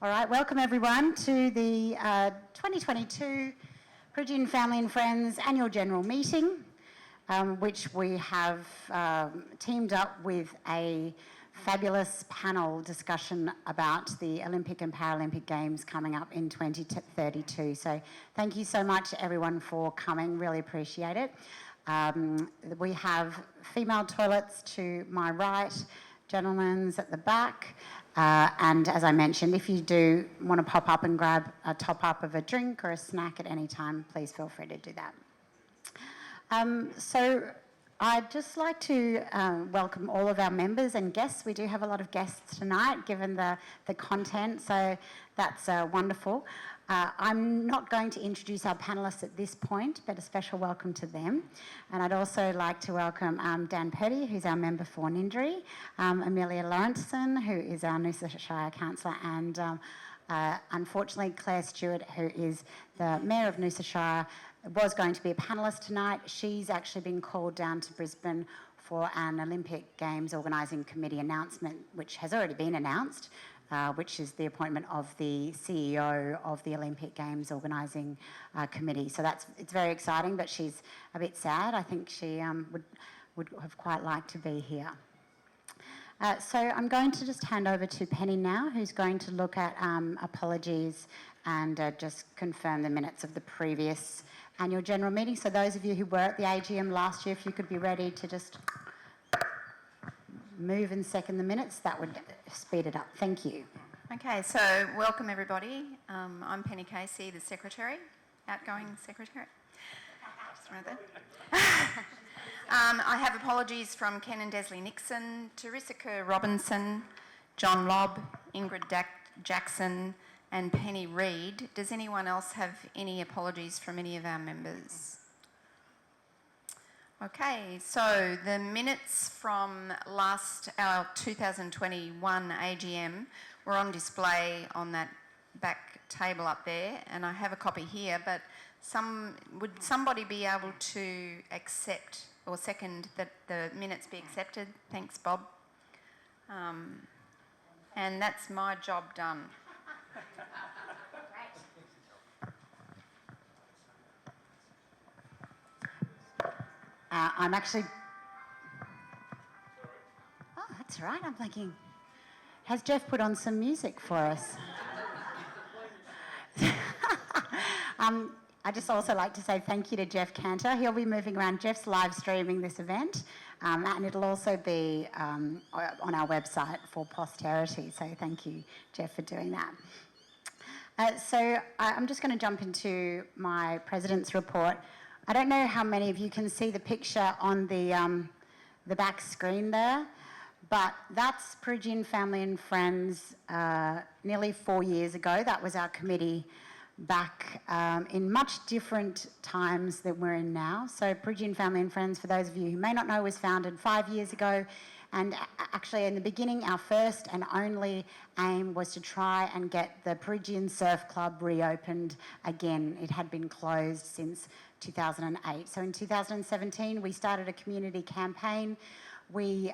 All right, welcome everyone to the 2022 Peregian Family and Friends Annual General Meeting, which we have teamed up with a fabulous panel discussion about the Olympic and Paralympic Games coming up in 2032. So thank you so much everyone for coming, really appreciate it. We have female toilets to my right, gentlemen's at the back. And as I mentioned, if you do want to pop up and grab a top-up of a drink or a snack at any time, please feel free to do that. So I'd just like to welcome all of our members and guests. We do have a lot of guests tonight, given the content, so that's wonderful. I'm not going to introduce our panellists at this point, but a special welcome to them. And I'd also like to welcome Dan Purdy, who's our member for Nindri, Amelia Lawrenson, who is our Noosa Shire councillor, and unfortunately Claire Stewart, who is the Mayor of Noosa Shire, was going to be a panellist tonight. She's actually been called down to Brisbane for an Olympic Games Organising Committee announcement, which has already been announced, which is the appointment of the CEO of the Olympic Games Organising Committee. So it's very exciting, but she's a bit sad. I think she would have quite liked to be here. So I'm going to just hand over to Penny now, who's going to look at apologies and just confirm the minutes of the previous annual general meeting. So those of you who were at the AGM last year, if you could be ready to just move and second the minutes, that would speed it up. Thank you. Okay, so welcome everybody. I'm Penny Casey, the secretary, outgoing secretary. Just right there. I have apologies from Ken and Desley Nixon, Teresa Kerr Robinson, John Lobb, Ingrid Jackson and Penny Reid. Does anyone else have any apologies from any of our members? Okay, so the minutes from our 2021 AGM were on display on that back table up there, and I have a copy here, but would somebody be able to accept or second that the minutes be accepted? Thanks, Bob. And that's my job done. I'm actually... Oh, that's right. I'm thinking, has Jeff put on some music for us? I just also like to say thank you to Jeff Cantor. He'll be moving around. Jeff's live streaming this event, and it'll also be on our website for posterity. So thank you, Jeff, for doing that. So I'm just going to jump into my President's report. I don't know how many of you can see the picture on the back screen there, but that's Peregian Family and Friends nearly 4 years ago. That was our committee back in much different times than we're in now. So Peregian Family and Friends, for those of you who may not know, was founded 5 years ago. And actually in the beginning, our first and only aim was to try and get the Peregian Surf Club reopened again. It had been closed since 2008. So in 2017, we started a community campaign. We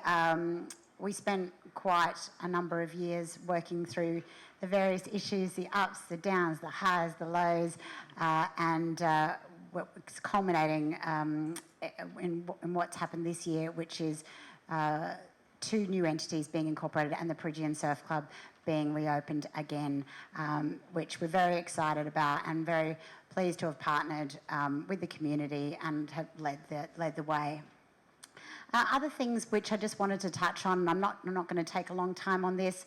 spent quite a number of years working through the various issues, the ups, the downs, the highs, the lows, and it's culminating in what's happened this year, which is 2 new entities being incorporated and the Peregian Surf Club being reopened again, which we're very excited about and very pleased to have partnered with the community and have led the way. Other things which I just wanted to touch on, I'm not going to take a long time on this.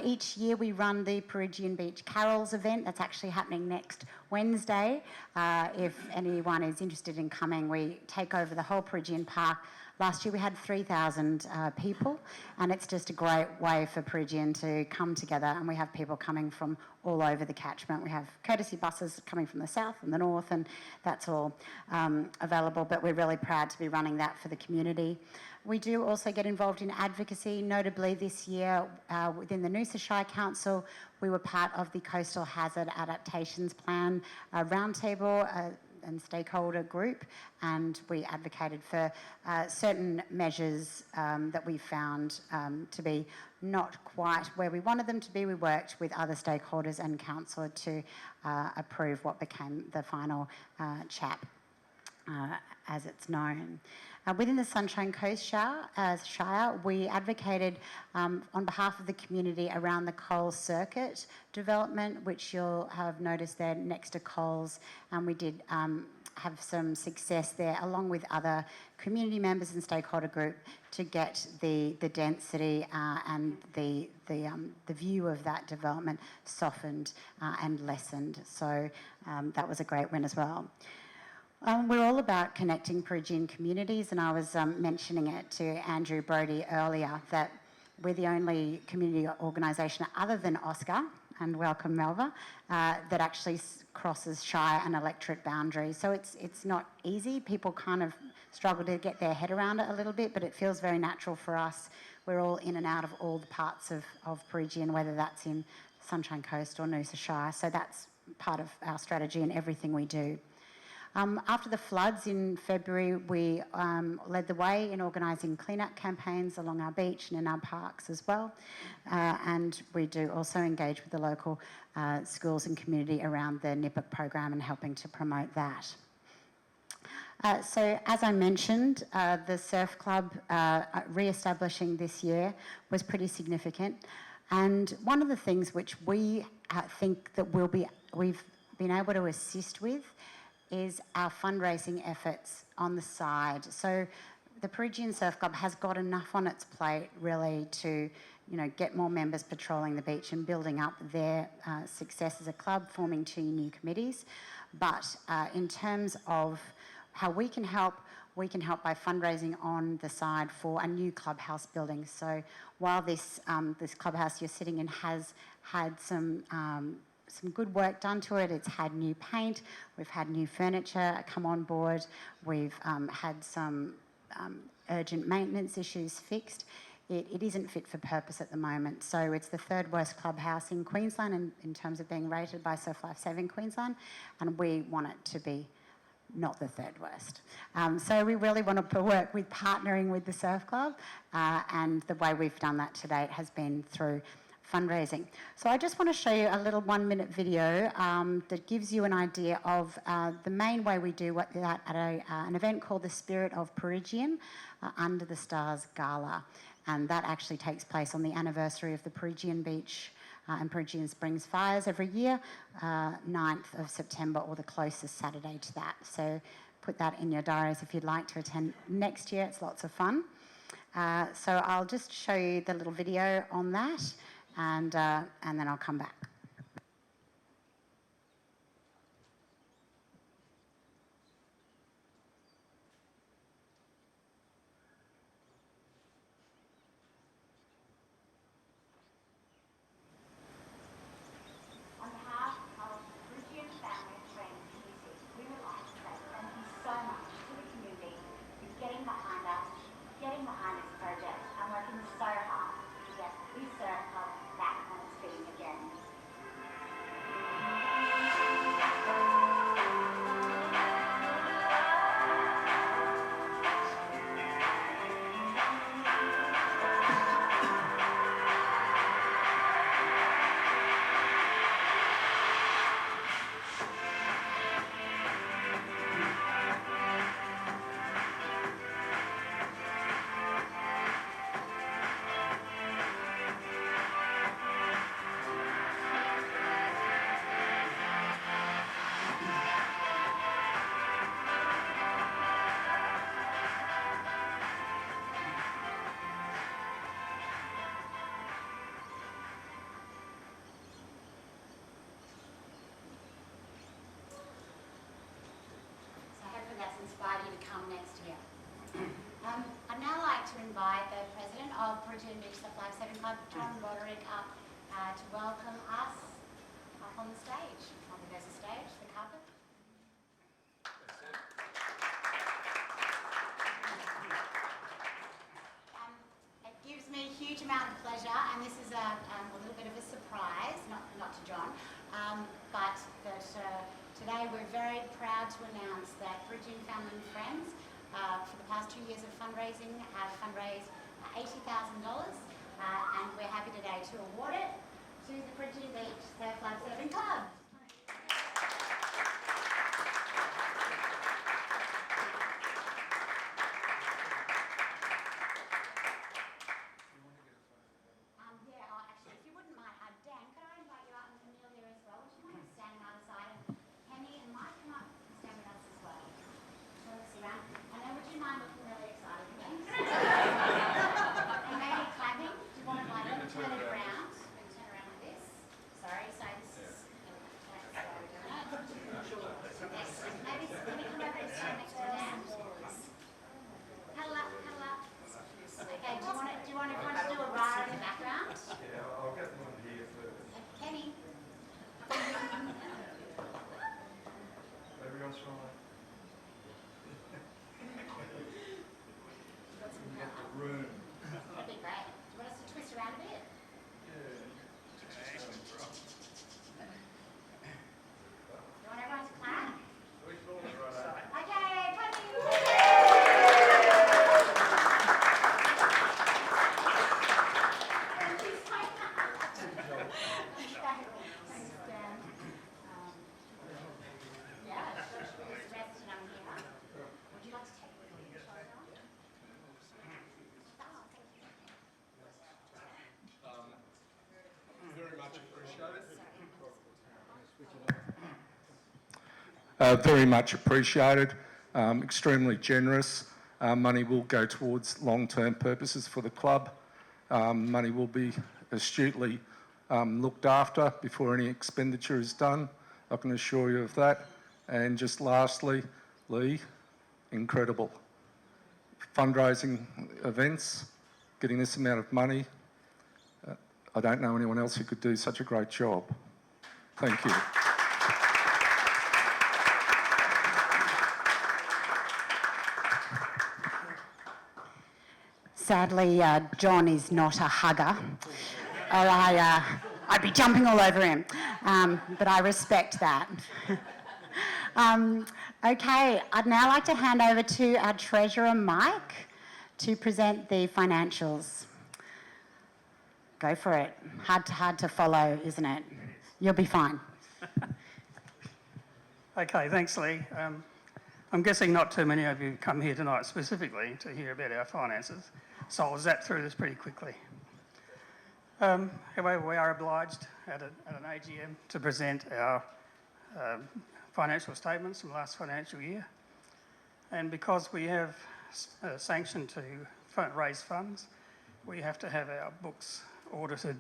Each year we run the Peregian Beach Carols event. That's actually happening next Wednesday. If anyone is interested in coming, we take over the whole Peregian Park. Last year we had 3,000 people, and it's just a great way for Peregian to come together, and we have people coming from all over the catchment. We have courtesy buses coming from the south and the north, and that's all available, but we're really proud to be running that for the community. We do also get involved in advocacy. Notably this year within the Noosa Shire Council, we were part of the Coastal Hazard Adaptations Plan roundtable. and stakeholder group, and we advocated for certain measures that we found to be not quite where we wanted them to be. We worked with other stakeholders and council to approve what became the final CHAP, as it's known. Within the Sunshine Coast Shire, we advocated on behalf of the community around the Coles Circuit development, which you'll have noticed there next to Coles, and we did have some success there, along with other community members and stakeholder group, to get the density and the view of that development softened and lessened. So that was a great win as well. We're all about connecting Peregian communities, and I was mentioning it to Andrew Brodie earlier that we're the only community organisation other than Oscar, and welcome Melba, that actually crosses shire and electorate boundaries. So it's not easy. People kind of struggle to get their head around it a little bit, but it feels very natural for us. We're all in and out of all the parts of Peregian, whether that's in Sunshine Coast or Noosa Shire. So that's part of our strategy in everything we do. After the floods in February, we led the way in organising clean-up campaigns along our beach and in our parks as well. And we do also engage with the local schools and community around the NIPIC program and helping to promote that. So as I mentioned, the Surf Club re-establishing this year was pretty significant. And one of the things which we think that we've been able to assist with is our fundraising efforts on the side. So the Peregian Surf Club has got enough on its plate really to, get more members patrolling the beach and building up their success as a club, forming 2 new committees. But in terms of how we can help by fundraising on the side for a new clubhouse building. So while this clubhouse you're sitting in has had some good work done to it. It's had new paint, we've had new furniture come on board, we've had some urgent maintenance issues fixed. It isn't fit for purpose at the moment. So it's the 3rd worst clubhouse in Queensland in terms of being rated by Surf Life Saving Queensland, and we want it to be not the 3rd worst. So we really want to work with partnering with the Surf Club, and the way we've done that to date has been through fundraising. So I just want to show you a little 1-minute video that gives you an idea of the main way we do that at an event called the Spirit of Peregian Under the Stars Gala, and that actually takes place on the anniversary of the Peregian Beach and Peregian Springs fires every year, 9th of September or the closest Saturday to that. So put that in your diaries if you'd like to attend next year. It's lots of fun. So I'll just show you the little video on that, and then I'll come back. On behalf of Brisbane family and friends music, we would like to say thank you so much to the community for getting behind us, getting behind this project, and working so hard to get this Surf Club back on its feet again. Inspired you to come next year. I'd now like to invite the President of Peregian Beach Surf Life Saving Club, John Roderick, up to welcome us up on the stage. I think there's a stage, the carpet. It gives me a huge amount of pleasure, and this is a little bit of a surprise, not to John, but that today we're very proud to announce past 2 years of fundraising have fundraised $80,000, and we're happy today to award it to the Peregian Beach Surf Life Surfing Club. Actually, if you wouldn't mind, Dan, could I invite you out and Amelia as well? Would you mind standing either side? And Penny and Mike, come up and stand with us as well. Turn this around. And then would you mind looking really excited again? And maybe clapping. Do you want to like turn it around? Maybe turn around like this. Sorry, so this is... Maybe come over and stand next to Dan. Cuddle up, cuddle up. Okay, do you want everyone to do a rah in the background? Yeah, I'll get one here first. Penny. Everyone's fine. Get the room. That'd be great. Do you want us to twist around a bit? Yeah. You want everyone to clap? We thought it right out. Okay, Penny. Thank you so much. Thanks, Dan. Yeah, should we just rest and I'm here? Would you like to take your shoulder on? Oh, thank you. Very much appreciated. Very much appreciated, extremely generous. Money will go towards long-term purposes for the club. Money will be astutely looked after before any expenditure is done. I can assure you of that. And just lastly, Lee, incredible. Fundraising events, getting this amount of money. I don't know anyone else who could do such a great job. Thank you. Sadly, John is not a hugger, or I'd be jumping all over him, but I respect that. Okay, I'd now like to hand over to our Treasurer, Mike, to present the financials. Go for it. Hard to follow, isn't it? You'll be fine. Okay, thanks, Lee. I'm guessing not too many of you come here tonight specifically to hear about our finances, so I'll zap through this pretty quickly. However, we are obliged at an AGM to present our financial statements from last financial year, and because we have sanctioned to raise funds, we have to have our books audited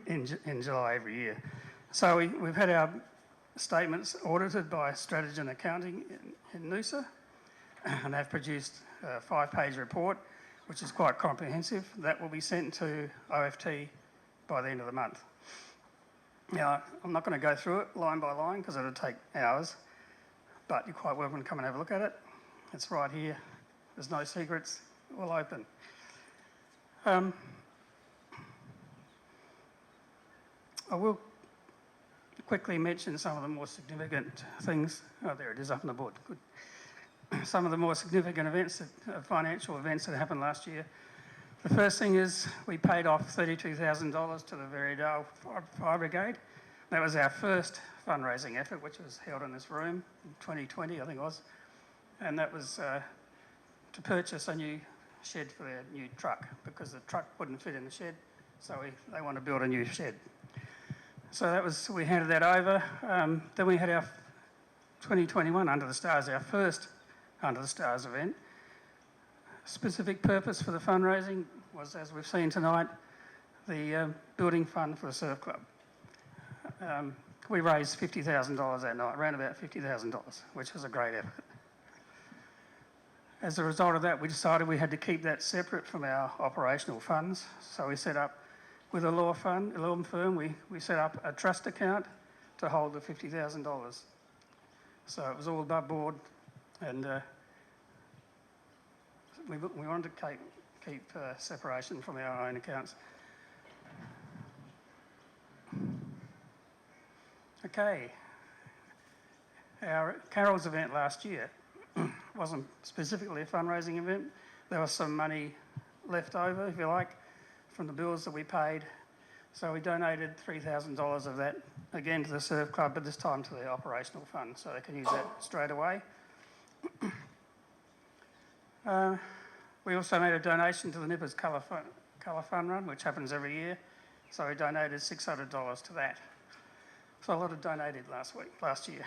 in July every year. So we've had our statements audited by Strategy and Accounting in Noosa, and they've produced a 5-page report, which is quite comprehensive. That will be sent to OFT by the end of the month. Now, I'm not going to go through it line by line because it'll take hours, but you're quite welcome to come and have a look at it. It's right here. There's no secrets. All open. I will quickly mention some of the more significant things. Oh, there it is up on the board. Good. Some of the more significant events, financial events that happened last year. The first thing is we paid off $32,000 to the Veredale Fire Brigade. That was our first fundraising effort, which was held in this room in 2020, I think it was. And that was to purchase a new shed for their new truck because the truck wouldn't fit in the shed, so they want to build a new shed. So we handed that over. Then we had our 2021 Under the Stars, our first Under the Stars event. Specific purpose for the fundraising was, as we've seen tonight, the building fund for the surf club. We raised $50,000 that night, around about $50,000, which was a great effort. As a result of that, we decided we had to keep that separate from our operational funds. So we set up, with a law firm, we set up a trust account to hold the $50,000. So it was all above board, and we wanted to keep separation from our own accounts. Okay, our Carols event last year wasn't specifically a fundraising event. There was some money left over, if you like, from the bills that we paid. So we donated $3,000 of that, again to the Surf Club, but this time to the operational fund, so they can use that straight away. We also made a donation to the Nippers Colour Fun Run, which happens every year. So we donated $600 to that. So a lot of donated last year.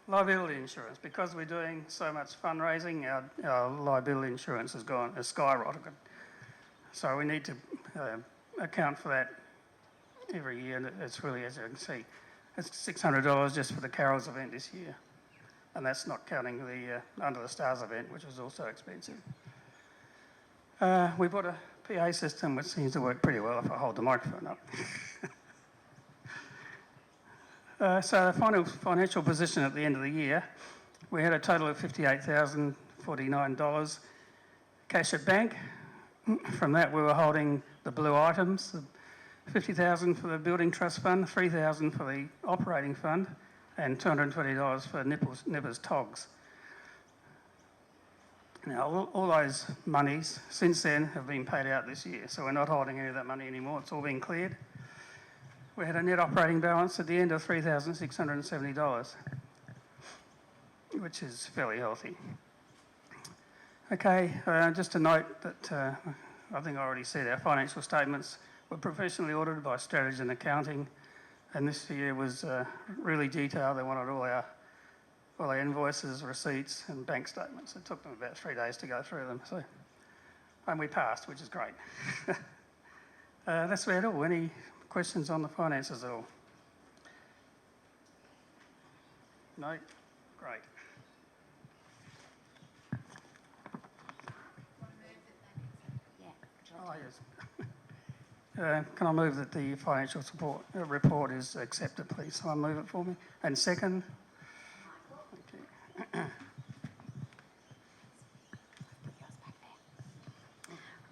Liability insurance. Because we're doing so much fundraising, our liability insurance has skyrocketed. So we need to account for that every year, and it's really, as you can see, it's $600 just for the Carols event this year. And that's not counting the Under the Stars event, which was also expensive. We bought a PA system which seems to work pretty well if I hold the microphone up. So the final financial position at the end of the year, we had a total of $58,049 cash at bank. From that, we were holding the blue items, $50,000 for the building trust fund, $3,000 for the operating fund, and $220 for Nippers Togs. Now, all those monies since then have been paid out this year, so we're not holding any of that money anymore. It's all been cleared. We had a net operating balance at the end of $3,670, which is fairly healthy. Okay, just to note that I think I already said our financial statements were professionally audited by Strategy and Accounting, and this year was really detailed. They wanted all our invoices, receipts, and bank statements. It took them about 3 days to go through them, and we passed, which is great. That's about all. Any questions on the finances at all? No? Great. Oh, yes. Can I move that the financial report is accepted, please? Someone move it for me. And second? Okay.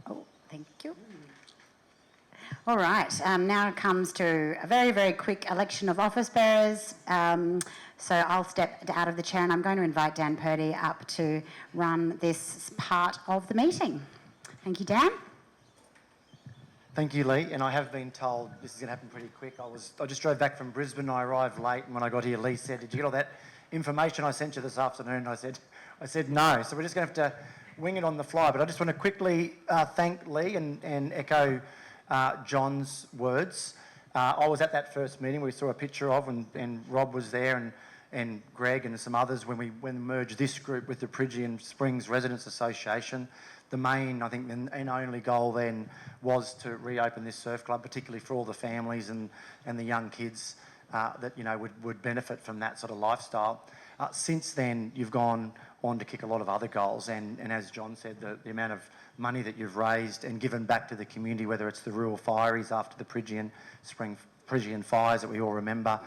Oh, thank you. All right, now it comes to a very, very quick election of office bearers. So I'll step out of the chair and I'm going to invite Dan Purdy up to run this part of the meeting. Thank you, Dan. Thank you, Lee. And I have been told this is going to happen pretty quick. I just drove back from Brisbane. I arrived late, and when I got here, Lee said, "Did you get all that information I sent you this afternoon?" I said no. So we're just going to have to wing it on the fly. But I just want to quickly thank Lee and echo John's words. I was at that first meeting we saw a picture of, and Rob was there, and Greg and some others when we merged this group with the Peregian Springs Residents Association. The main, I think, and only goal then was to reopen this surf club, particularly for all the families and the young kids that would benefit from that sort of lifestyle. Since then, you've gone on to kick a lot of other goals, and as John said, the amount of money that you've raised and given back to the community, whether it's the rural fireys after the Peregian fires that we all remember,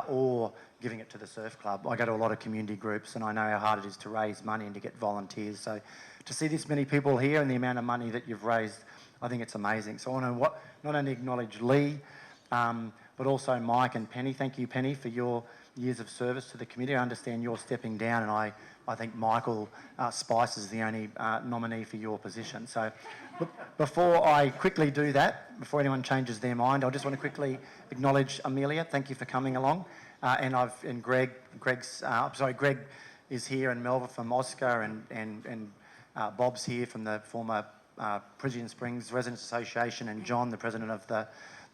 or giving it to the surf club. I go to a lot of community groups, and I know how hard it is to raise money and to get volunteers. So to see this many people here and the amount of money that you've raised, I think it's amazing. So I want to not only acknowledge Lee, but also Mike and Penny. Thank you, Penny, for your years of service to the community. I understand you're stepping down, and I think Michael Spice is the only nominee for your position. So before I quickly do that, before anyone changes their mind, I just want to quickly acknowledge Amelia. Thank you for coming along. And Greg is here, and Melva from Oscar, and Bob's here from the former Peregian Springs Residents Association, and John, the president of the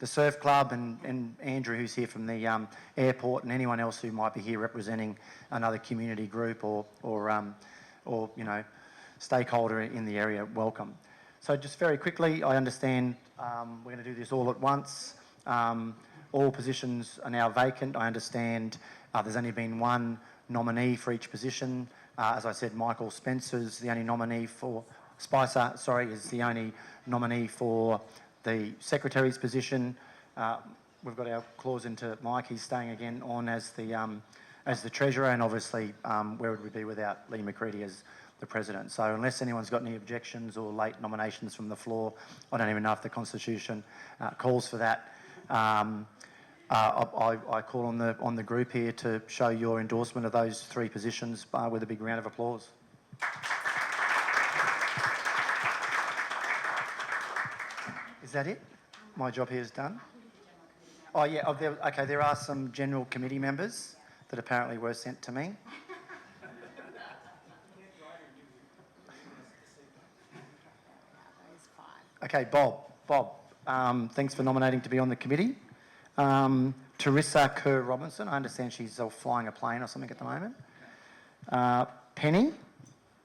surf club, and Andrew, who's here from the airport, and anyone else who might be here representing another community group or stakeholder in the area. Welcome. So just very quickly, I understand we're going to do this all at once. All positions are now vacant. I understand there's only been one nominee for each position. As I said, Michael Spencer's the only nominee for... Spicer, is the only nominee for the secretary's position. We've got our clause into Mike. He's staying again on as the treasurer, and obviously where would we be without Lee McCready as the president? So unless anyone's got any objections or late nominations from the floor, I don't even know if the Constitution calls for that. I call on the group here to show your endorsement of those 3 positions with a big round of applause. Is that it? My job here is done? Oh, yeah. Okay, there are some general committee members that apparently were sent to me. Okay, Bob, thanks for nominating to be on the committee. Teresa Kerr-Robinson, I understand she's flying a plane or something at the moment. Penny,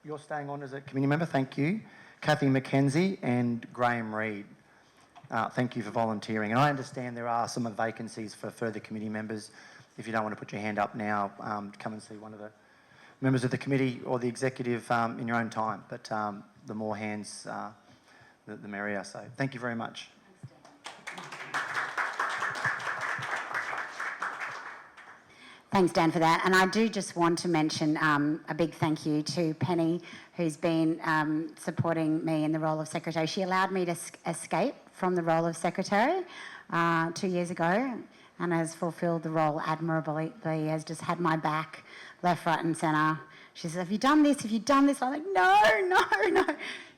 you're staying on as a committee member, thank you. Kathy McKenzie and Graham Reid. Thank you for volunteering. And I understand there are some vacancies for further committee members. If you don't want to put your hand up now, come and see one of the members of the committee or the executive in your own time. But the more hands, the merrier. So thank you very much. Thanks, Dan, for that. And I do just want to mention a big thank you to Penny, who's been supporting me in the role of secretary. She allowed me to escape from the role of secretary 2 years ago and has fulfilled the role admirably, has just had my back left, right and centre. She says, have you done this? Have you done this? I'm like, no.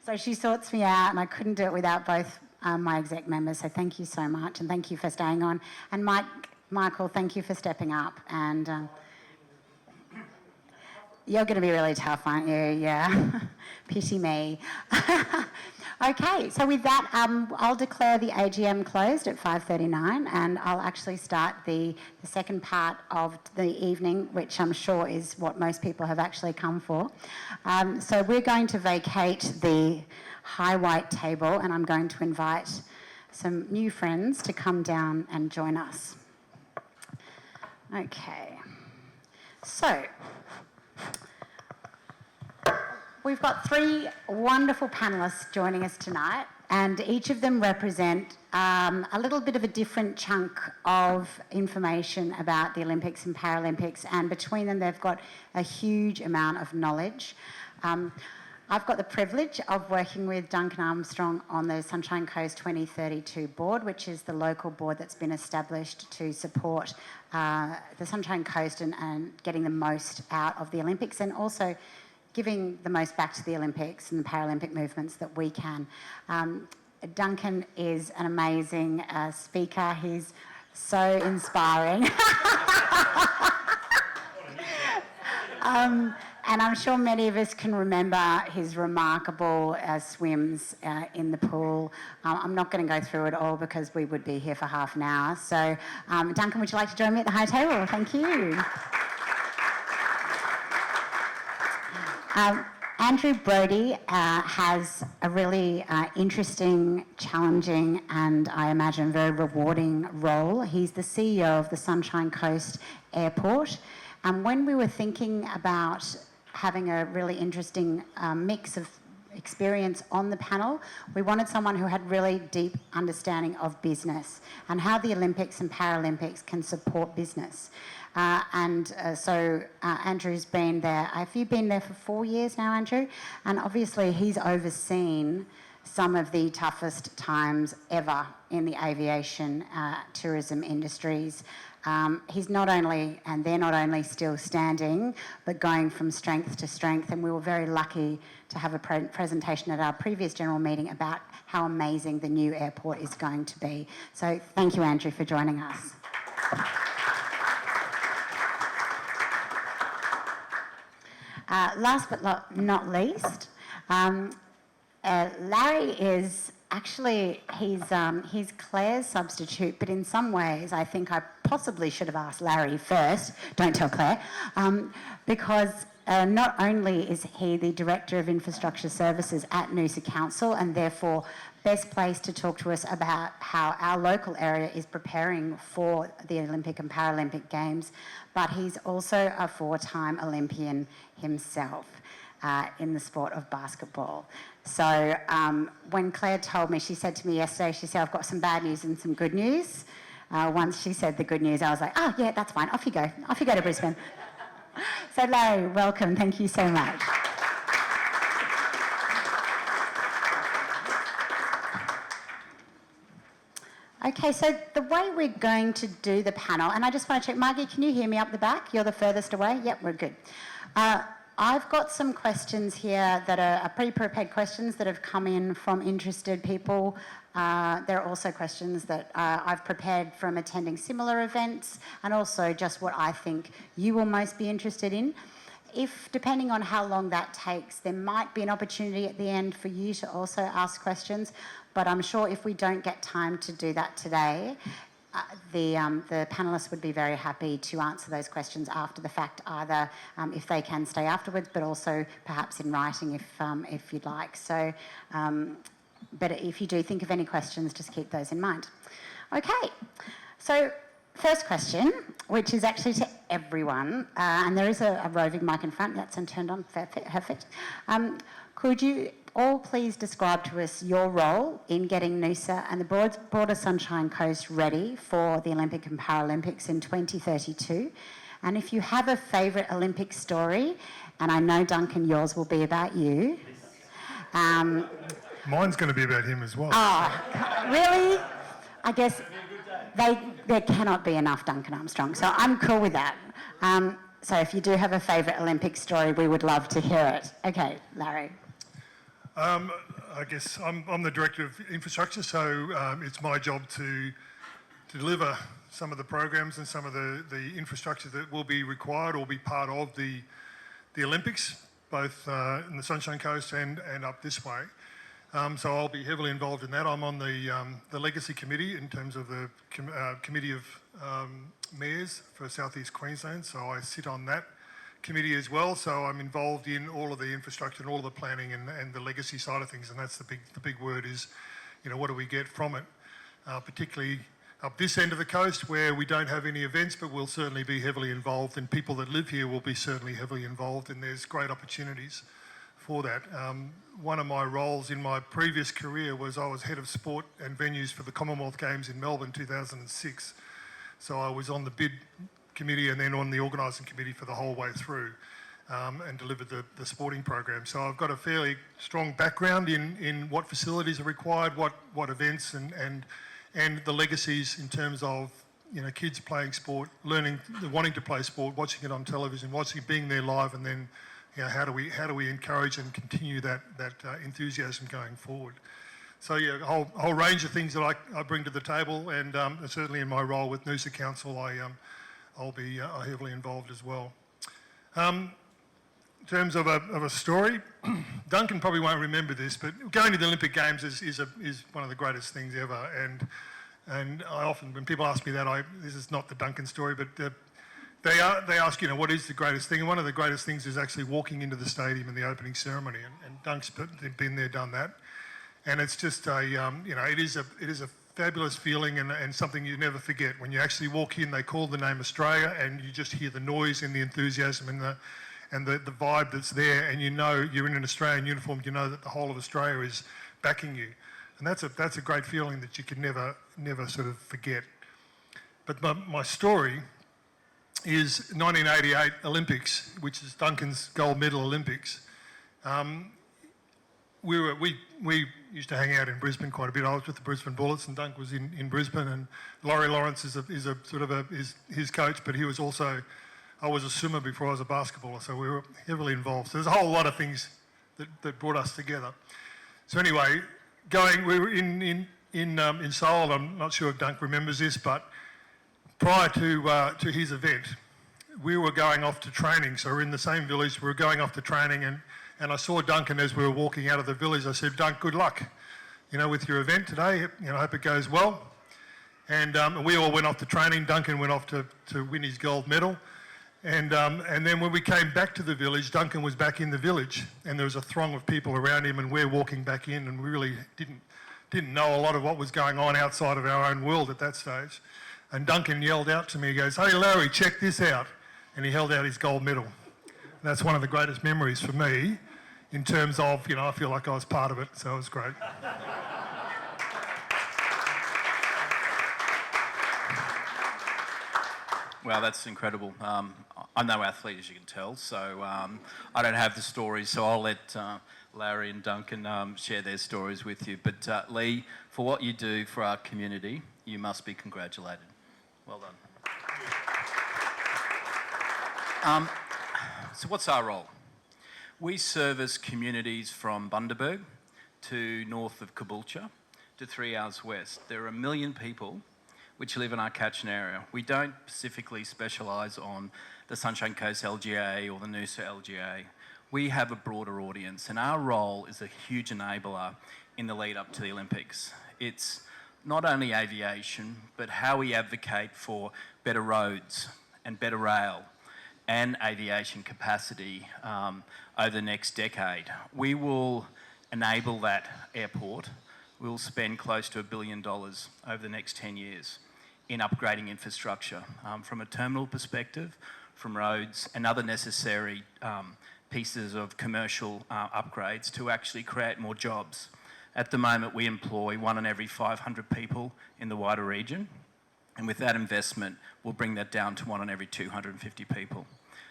So she sorts me out, and I couldn't do it without both my exec members. So thank you so much, and thank you for staying on. And Michael, thank you for stepping up. And you're going to be really tough, aren't you? Yeah. Pity me. Okay, so with that, I'll declare the AGM closed at 5:39, and I'll actually start the second part of the evening, which I'm sure is what most people have actually come for. So we're going to vacate the high white table, and I'm going to invite some new friends to come down and join us. Okay, so we've got 3 wonderful panellists joining us tonight, and each of them represent a little bit of a different chunk of information about the Olympics and Paralympics, and between them they've got a huge amount of knowledge. I've got the privilege of working with Duncan Armstrong on the Sunshine Coast 2032 board, which is the local board that's been established to support the Sunshine Coast and getting the most out of the Olympics, and also giving the most back to the Olympics and the Paralympic movements that we can. Duncan is an amazing speaker. He's so inspiring. And I'm sure many of us can remember his remarkable swims in the pool. I'm not going to go through it all because we would be here for half an hour. So, Duncan, would you like to join me at the high table? Thank you. Andrew Brodie has a really interesting, challenging and I imagine very rewarding role. He's the CEO of the Sunshine Coast Airport. And when we were thinking about having a really interesting mix of experience on the panel, we wanted someone who had really deep understanding of business and how the Olympics and Paralympics can support business. So Andrew's been there. Have you been there for 4 years now, Andrew? And obviously he's overseen some of the toughest times ever in the aviation tourism industries. He's not only, and they're not only still standing, but going from strength to strength. And we were very lucky to have a presentation at our previous general meeting about how amazing the new airport is going to be. So thank you, Andrew, for joining us. Last but not least, Larry is actually, he's Claire's substitute, but in some ways I think I possibly should have asked Larry first, don't tell Claire, because not only is he the Director of Infrastructure Services at Noosa Council and therefore best placed to talk to us about how our local area is preparing for the Olympic and Paralympic Games, but he's also a 4-time Olympian himself in the sport of basketball. So when Claire told me, she said to me yesterday, she said, I've got some bad news and some good news. Once she said the good news, I was like, oh yeah, that's fine, off you go to Brisbane. So Larry, welcome, thank you so much. Okay, so the way we're going to do the panel, and I just want to check, Margie, can you hear me up the back? You're the furthest away? Yep, we're good. I've got some questions here that are pre-prepared questions that have come in from interested people. There are also questions that I've prepared from attending similar events, and also just what I think you will most be interested in. If, depending on how long that takes, there might be an opportunity at the end for you to also ask questions, but I'm sure if we don't get time to do that today, the panellists would be very happy to answer those questions after the fact, either if they can stay afterwards, but also perhaps in writing if you'd like. So, but if you do think of any questions, just keep those in mind. Okay, so first question, which is actually to everyone, and there is a roving mic in front, that's turned on, perfect. Could you all please describe to us your role in getting Noosa and the broader Sunshine Coast ready for the Olympic and Paralympics in 2032? And if you have a favourite Olympic story, and I know, Duncan, yours will be about you. Mine's going to be about him as well. Oh, really? I guess there cannot be enough Duncan Armstrong, so I'm cool with that. So if you do have a favourite Olympic story, we would love to hear it. Okay, Larry. I guess I'm the Director of Infrastructure, so it's my job to deliver some of the programs and some of the infrastructure that will be required or be part of the Olympics, both in the Sunshine Coast and up this way. So I'll be heavily involved in that. I'm on the Legacy Committee in terms of the Committee of Mayors for South East Queensland, so I sit on that committee as well, so I'm involved in all of the infrastructure and all of the planning and the legacy side of things, and that's the big word is, you know, what do we get from it, particularly up this end of the coast where we don't have any events, but we'll certainly be heavily involved, and people that live here will be certainly heavily involved, and there's great opportunities for that. One of my roles in my previous career was I was head of sport and venues for the Commonwealth Games in Melbourne 2006, so I was on the bid committee and then on the organising committee for the whole way through, and delivered the sporting program. So I've got a fairly strong background in what facilities are required, what events and the legacies in terms of, you know, kids playing sport, learning, wanting to play sport, watching it on television, being there live, and then, you know, how do we encourage and continue that enthusiasm going forward. So yeah, a whole range of things that I bring to the table, and certainly in my role with Noosa Council, I'll be heavily involved as well. In terms of a story, Duncan probably won't remember this, but going to the Olympic Games is one of the greatest things ever. And I often, when people ask me that, this is not the Duncan story, but they ask, you know, what is the greatest thing? And one of the greatest things is actually walking into the stadium in the opening ceremony. And Dunk's been there, done that. And it's just you know, it is a fabulous feeling and something you never forget. When you actually walk in, they call the name Australia, and you just hear the noise and the enthusiasm and the vibe that's there, and you know you're in an Australian uniform. You know that the whole of Australia is backing you, and that's a great feeling that you can never sort of forget. But my story is 1988 Olympics, which is Duncan's gold medal Olympics. We used to hang out in Brisbane quite a bit. I was with the Brisbane Bullets, and Dunk was in Brisbane, and Laurie Lawrence is his coach, but he was also, I was a swimmer before I was a basketballer, so we were heavily involved. So there's a whole lot of things that brought us together. So anyway, we were in Seoul. I'm not sure if Dunk remembers this, but prior to his event, we were going off to training. So we're in the same village. We were going off to training, and I saw Duncan as we were walking out of the village. I said, Dunk, good luck, you know, with your event today. You know, I hope it goes well. And we all went off to training. Duncan went off to win his gold medal. And then when we came back to the village, Duncan was back in the village, and there was a throng of people around him, and we're walking back in, and we really didn't know a lot of what was going on outside of our own world at that stage. And Duncan yelled out to me, he goes, hey Larry, check this out. And he held out his gold medal. And that's one of the greatest memories for me in terms of, you know, I feel like I was part of it, so it was great. Well, that's incredible. I'm no athlete, as you can tell, so I don't have the stories, so I'll let Larry and Duncan share their stories with you. But Lee, for what you do for our community, You must be congratulated. Well done. So what's our role? We service communities from Bundaberg to north of Caboolture to 3 hours west. There are 1 million people which live in our catchment area. We don't specifically specialise on the Sunshine Coast LGA or the Noosa LGA. We have a broader audience, and our role is a huge enabler in the lead up to the Olympics. It's not only aviation, but how we advocate for better roads and better rail and aviation capacity over the next decade. We will enable that airport. We'll spend close to $1 billion over the next 10 years in upgrading infrastructure, from a terminal perspective, from roads and other necessary pieces of commercial upgrades to actually create more jobs. At the moment, we employ 1 in every 500 people in the wider region, and with that investment, we'll bring that down to 1 in every 250 people.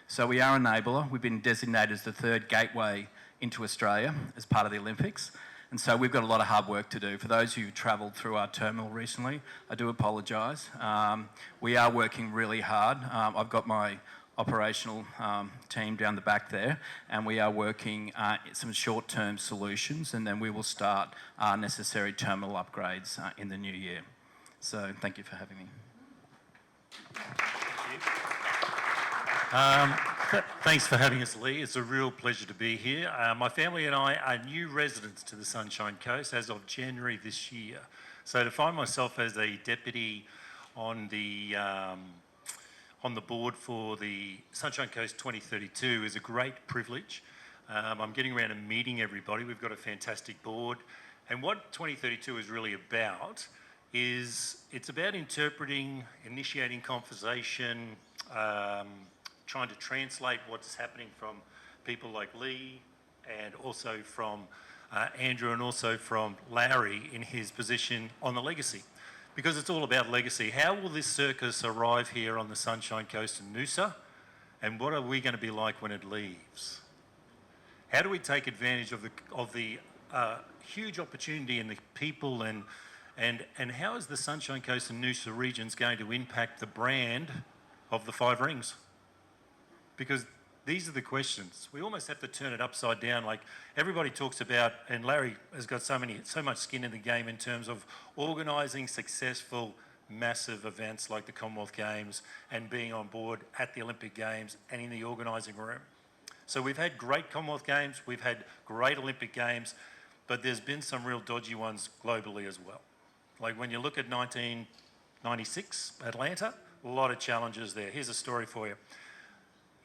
So we are an enabler. We've been designated as the 3rd gateway into Australia as part of the Olympics. And so we've got a lot of hard work to do. For those who travelled through our terminal recently, I do apologise. We are working really hard. I've got my operational team down the back there, and we are working some short-term solutions, and then we will start our necessary terminal upgrades in the new year. So thank you for having me. Thanks for having us, Lee. It's a real pleasure to be here. My family and I are new residents to the Sunshine Coast as of January this year. So to find myself as a deputy on the board for the Sunshine Coast 2032 is a great privilege. I'm getting around and meeting everybody. We've got a fantastic board. And what 2032 is really about is it's about interpreting, initiating conversation, trying to translate what's happening from people like Lee and also from Andrew and also from Larry in his position on the legacy. Because it's all about legacy. How will this circus arrive here on the Sunshine Coast in Noosa? And what are we going to be like when it leaves? How do we take advantage of the huge opportunity in the people and how is the Sunshine Coast and Noosa regions going to impact the brand of the Five Rings? Because these are the questions. We almost have to turn it upside down. Like everybody talks about, and Larry has got so much skin in the game in terms of organising successful, massive events like the Commonwealth Games and being on board at the Olympic Games and in the organising room. So we've had great Commonwealth Games, we've had great Olympic Games, but there's been some real dodgy ones globally as well. Like when you look at 1996, Atlanta, a lot of challenges there. Here's a story for you.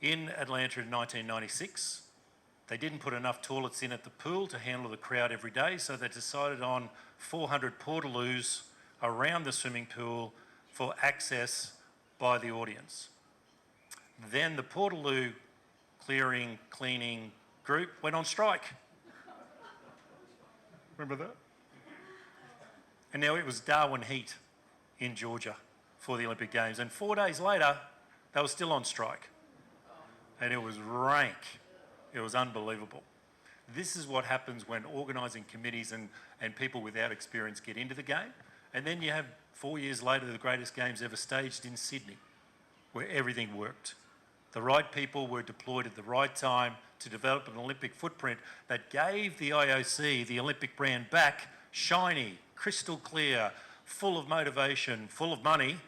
In Atlanta in 1996, they didn't put enough toilets in at the pool to handle the crowd every day, so they decided on 400 portaloos around the swimming pool for access by the audience. Then the portaloo cleaning group went on strike. Remember that? And now it was Darwin Heat in Georgia for the Olympic Games, and 4 days later, they were still on strike. And it was rank. It was unbelievable. This is what happens when organising committees and people without experience get into the game. And then you have 4 years later the greatest games ever staged in Sydney, where everything worked. The right people were deployed at the right time to develop an Olympic footprint that gave the IOC the Olympic brand back, shiny, crystal clear, full of motivation, full of money,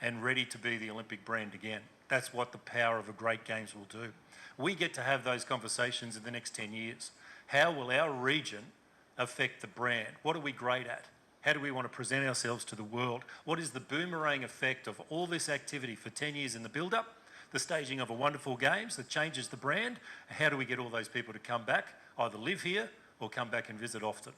and ready to be the Olympic brand again. That's what the power of a great games will do. We get to have those conversations in the next 10 years. How will our region affect the brand? What are we great at? How do we want to present ourselves to the world? What is the boomerang effect of all this activity for 10 years in the build-up, the staging of a wonderful games that changes the brand? How do we get all those people to come back, either live here or come back and visit often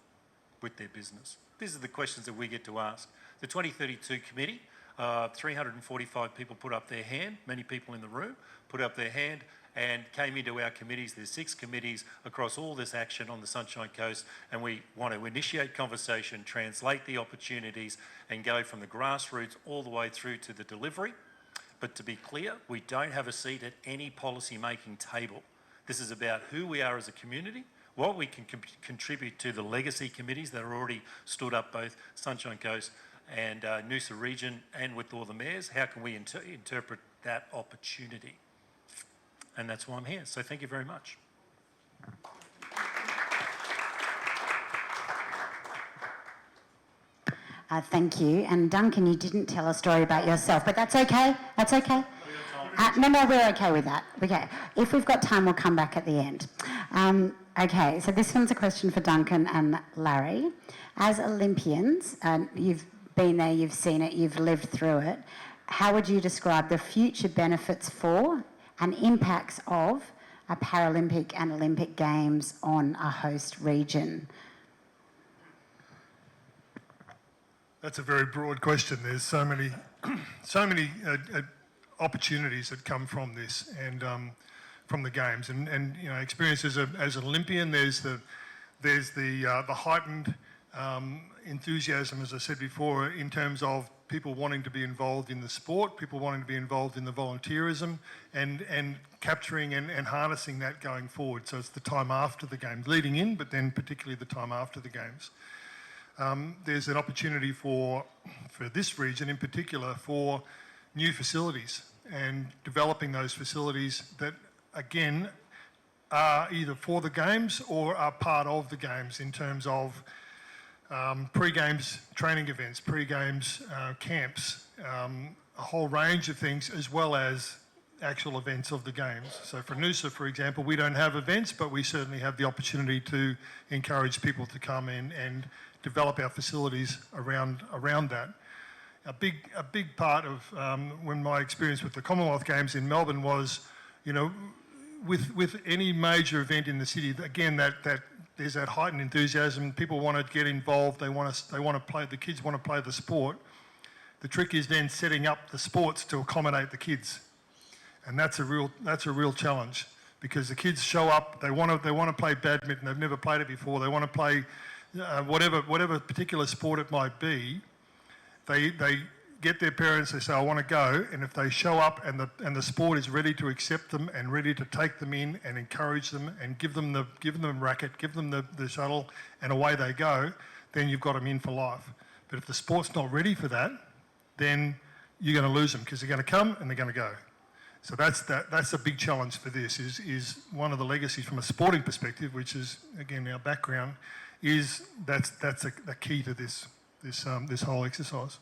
with their business? These are the questions that we get to ask. The 2032 committee, 345 people put up their hand, many people in the room put up their hand and came into our committees. There's 6 committees across all this action on the Sunshine Coast, and we want to initiate conversation, translate the opportunities and go from the grassroots all the way through to the delivery. But to be clear, we don't have a seat at any policy making table. This is about who we are as a community, what we can contribute to the legacy committees that are already stood up, both Sunshine Coast and Noosa region and with all the mayors, how can we interpret that opportunity? And that's why I'm here. So thank you very much. Thank you. And Duncan, you didn't tell a story about yourself, but that's okay. That's okay. No, we're okay with that. Okay. If we've got time, we'll come back at the end. Okay, so this one's a question for Duncan and Larry. As Olympians, you've been there, you've seen it, you've lived through it. How would you describe the future benefits for and impacts of a Paralympic and Olympic Games on a host region? That's a very broad question. There's so many opportunities that come from this and from the games. And you know, experience as an Olympian, there's the heightened enthusiasm, as I said before, in terms of people wanting to be involved in the sport, people wanting to be involved in the volunteerism, and capturing and harnessing that going forward. So it's the time after the games, leading in, but then particularly the time after the games. There's an opportunity for this region in particular for new facilities and developing those facilities that, again, are either for the games or are part of the games in terms of pre-games training events, pre-games camps, a whole range of things, as well as actual events of the games. So for Noosa, for example, we don't have events, but we certainly have the opportunity to encourage people to come in and develop our facilities around that. A big part of when my experience with the Commonwealth Games in Melbourne was, you know, with any major event in the city, again, that there's that heightened enthusiasm. People want to get involved. They want to play. The kids want to play the sport. The trick is then setting up the sports to accommodate the kids, and that's a real challenge because the kids show up. They want to play badminton. They've never played it before. They want to play whatever particular sport it might be. They get their parents, they say, I want to go, and if they show up and the sport is ready to accept them and ready to take them in and encourage them and give them the racket, give them the shuttle, and away they go, then you've got them in for life. But if the sport's not ready for that, then you're going to lose them because they're going to come and they're going to go. So that's a big challenge for this, is one of the legacies from a sporting perspective, which is, again, our background, is that's a key to this whole exercise.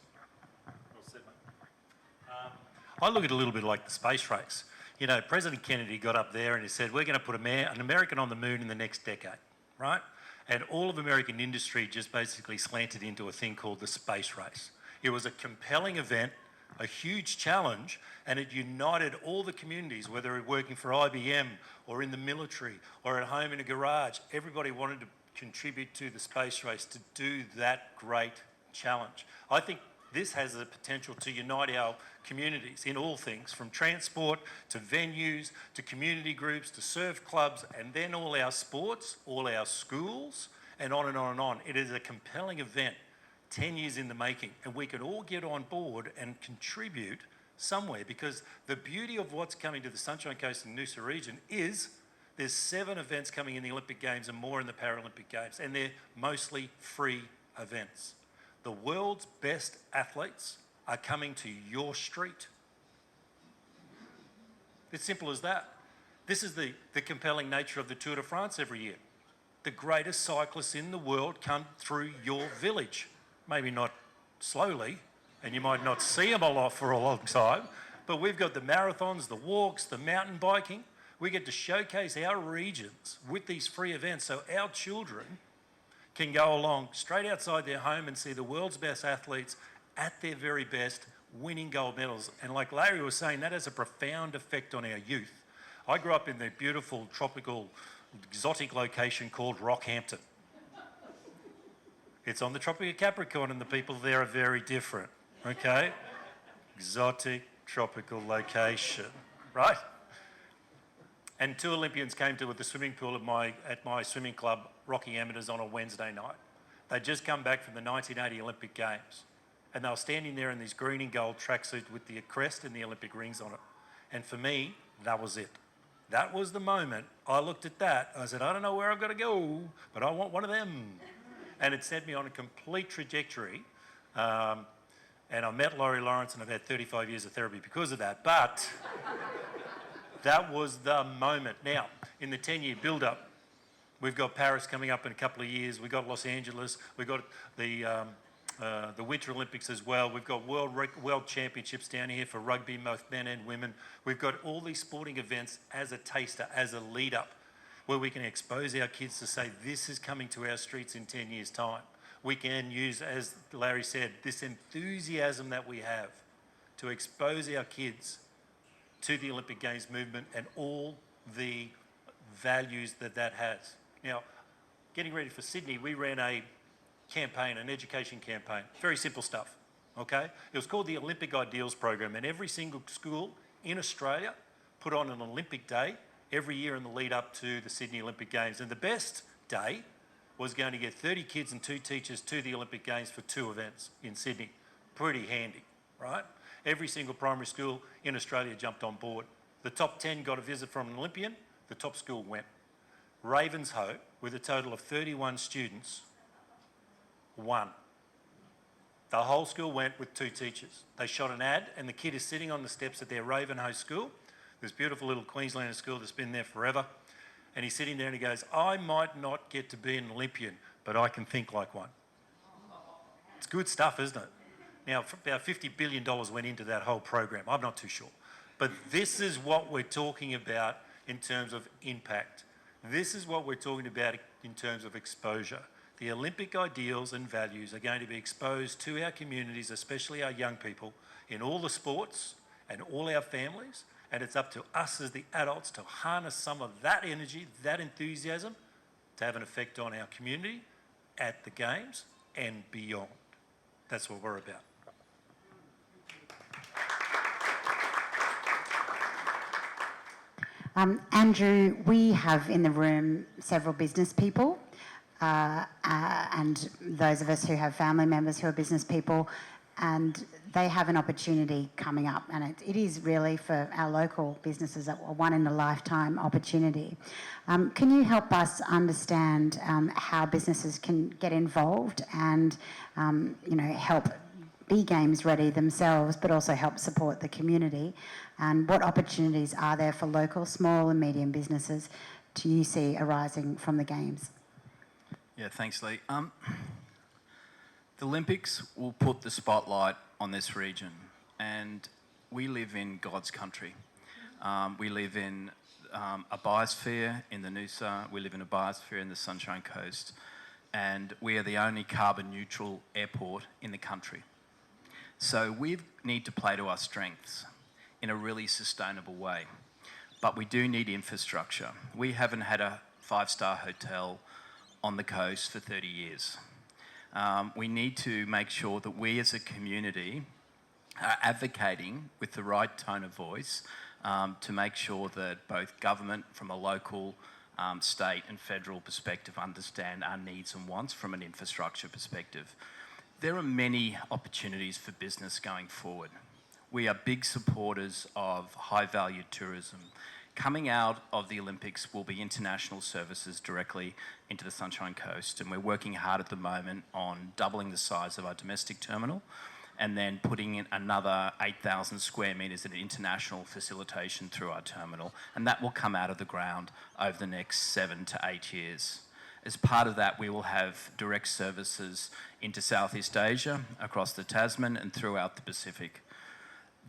I look at it a little bit like the space race. You know, President Kennedy got up there and he said, we're going to put an American on the moon in the next decade, right? And all of American industry just basically slanted into a thing called the space race. It was a compelling event, a huge challenge, and it united all the communities, whether they're working for IBM or in the military or at home in a garage. Everybody wanted to contribute to the space race to do that great challenge. I think this has the potential to unite our communities in all things, from transport to venues to community groups to surf clubs, and then all our sports, all our schools, and on and on and on. It is a compelling event, 10 years in the making, and we can all get on board and contribute somewhere, because the beauty of what's coming to the Sunshine Coast and Noosa region is there's 7 events coming in the Olympic Games and more in the Paralympic Games, and they're mostly free events. The world's best athletes are coming to your street. It's simple as that. This is the compelling nature of the Tour de France every year. The greatest cyclists in the world come through your village. Maybe not slowly, and you might not see them a lot for a long time, but we've got the marathons, the walks, the mountain biking. We get to showcase our regions with these free events so our children can go along straight outside their home and see the world's best athletes at their very best, winning gold medals. And like Larry was saying, that has a profound effect on our youth. I grew up in the beautiful, tropical, exotic location called Rockhampton. It's on the Tropic of Capricorn, and the people there are very different, okay? Exotic, tropical location, right? And 2 Olympians came to the swimming pool at my swimming club, Rocky Amateurs, on a Wednesday night. They'd just come back from the 1980 Olympic Games, and they were standing there in these green and gold tracksuits with the crest and the Olympic rings on it. And for me, that was it. That was the moment I looked at that. I said, I don't know where I've got to go, but I want one of them. And it set me on a complete trajectory And I met Laurie Lawrence and I've had 35 years of therapy because of that. But that was the moment. Now, in the 10-year build-up, we've got Paris coming up in a couple of years. We've got Los Angeles. We've got the Winter Olympics as well. We've got world championships down here for rugby, both men and women. We've got all these sporting events as a taster, as a lead-up, where we can expose our kids to say, this is coming to our streets in 10 years' time. We can use, as Larry said, this enthusiasm that we have to expose our kids to the Olympic Games movement and all the values that that has. Now, getting ready for Sydney, we ran a campaign, an education campaign, very simple stuff, okay? It was called the Olympic Ideals Program, and every single school in Australia put on an Olympic day every year in the lead up to the Sydney Olympic Games. And the best day was going to get 30 kids and 2 teachers to the Olympic Games for 2 events in Sydney. Pretty handy, right? Every single primary school in Australia jumped on board. The top 10 got a visit from an Olympian, the top school went. Ravenshoe, with a total of 31 students, won. The whole school went with 2 teachers. They shot an ad and the kid is sitting on the steps at their Ravenhoe school, this beautiful little Queenslander school that's been there forever. And he's sitting there and he goes, I might not get to be an Olympian, but I can think like one. It's good stuff, isn't it? Now, about $50 billion went into that whole program. I'm not too sure. But this is what we're talking about in terms of impact. This is what we're talking about in terms of exposure. The Olympic ideals and values are going to be exposed to our communities, especially our young people, in all the sports and all our families. And it's up to us as the adults to harness some of that energy, that enthusiasm, to have an effect on our community at the Games and beyond. That's what we're about. Andrew, we have in the room several business people and those of us who have family members who are business people, and they have an opportunity coming up, and it is really for our local businesses a one-in-a-lifetime opportunity. Can you help us understand how businesses can get involved and help be Games ready themselves, but also help support the community? And what opportunities are there for local small and medium businesses do you see arising from the Games? Yeah, thanks, Lee. The Olympics will put the spotlight on this region, and we live in God's country. We live in a biosphere in the Noosa, we live in a biosphere in the Sunshine Coast, and we are the only carbon neutral airport in the country. So we need to play to our strengths in a really sustainable way, but we do need infrastructure. We haven't had a 5-star hotel on the coast for 30 years. We need to make sure that we as a community are advocating with the right tone of voice to make sure that both government from a local, state and federal perspective understand our needs and wants from an infrastructure perspective. There are many opportunities for business going forward. We are big supporters of high-value tourism. Coming out of the Olympics will be international services directly into the Sunshine Coast, and we're working hard at the moment on doubling the size of our domestic terminal and then putting in another 8,000 square metres of international facilitation through our terminal, and that will come out of the ground over the next 7 to 8 years. As part of that, we will have direct services into Southeast Asia, across the Tasman and throughout the Pacific.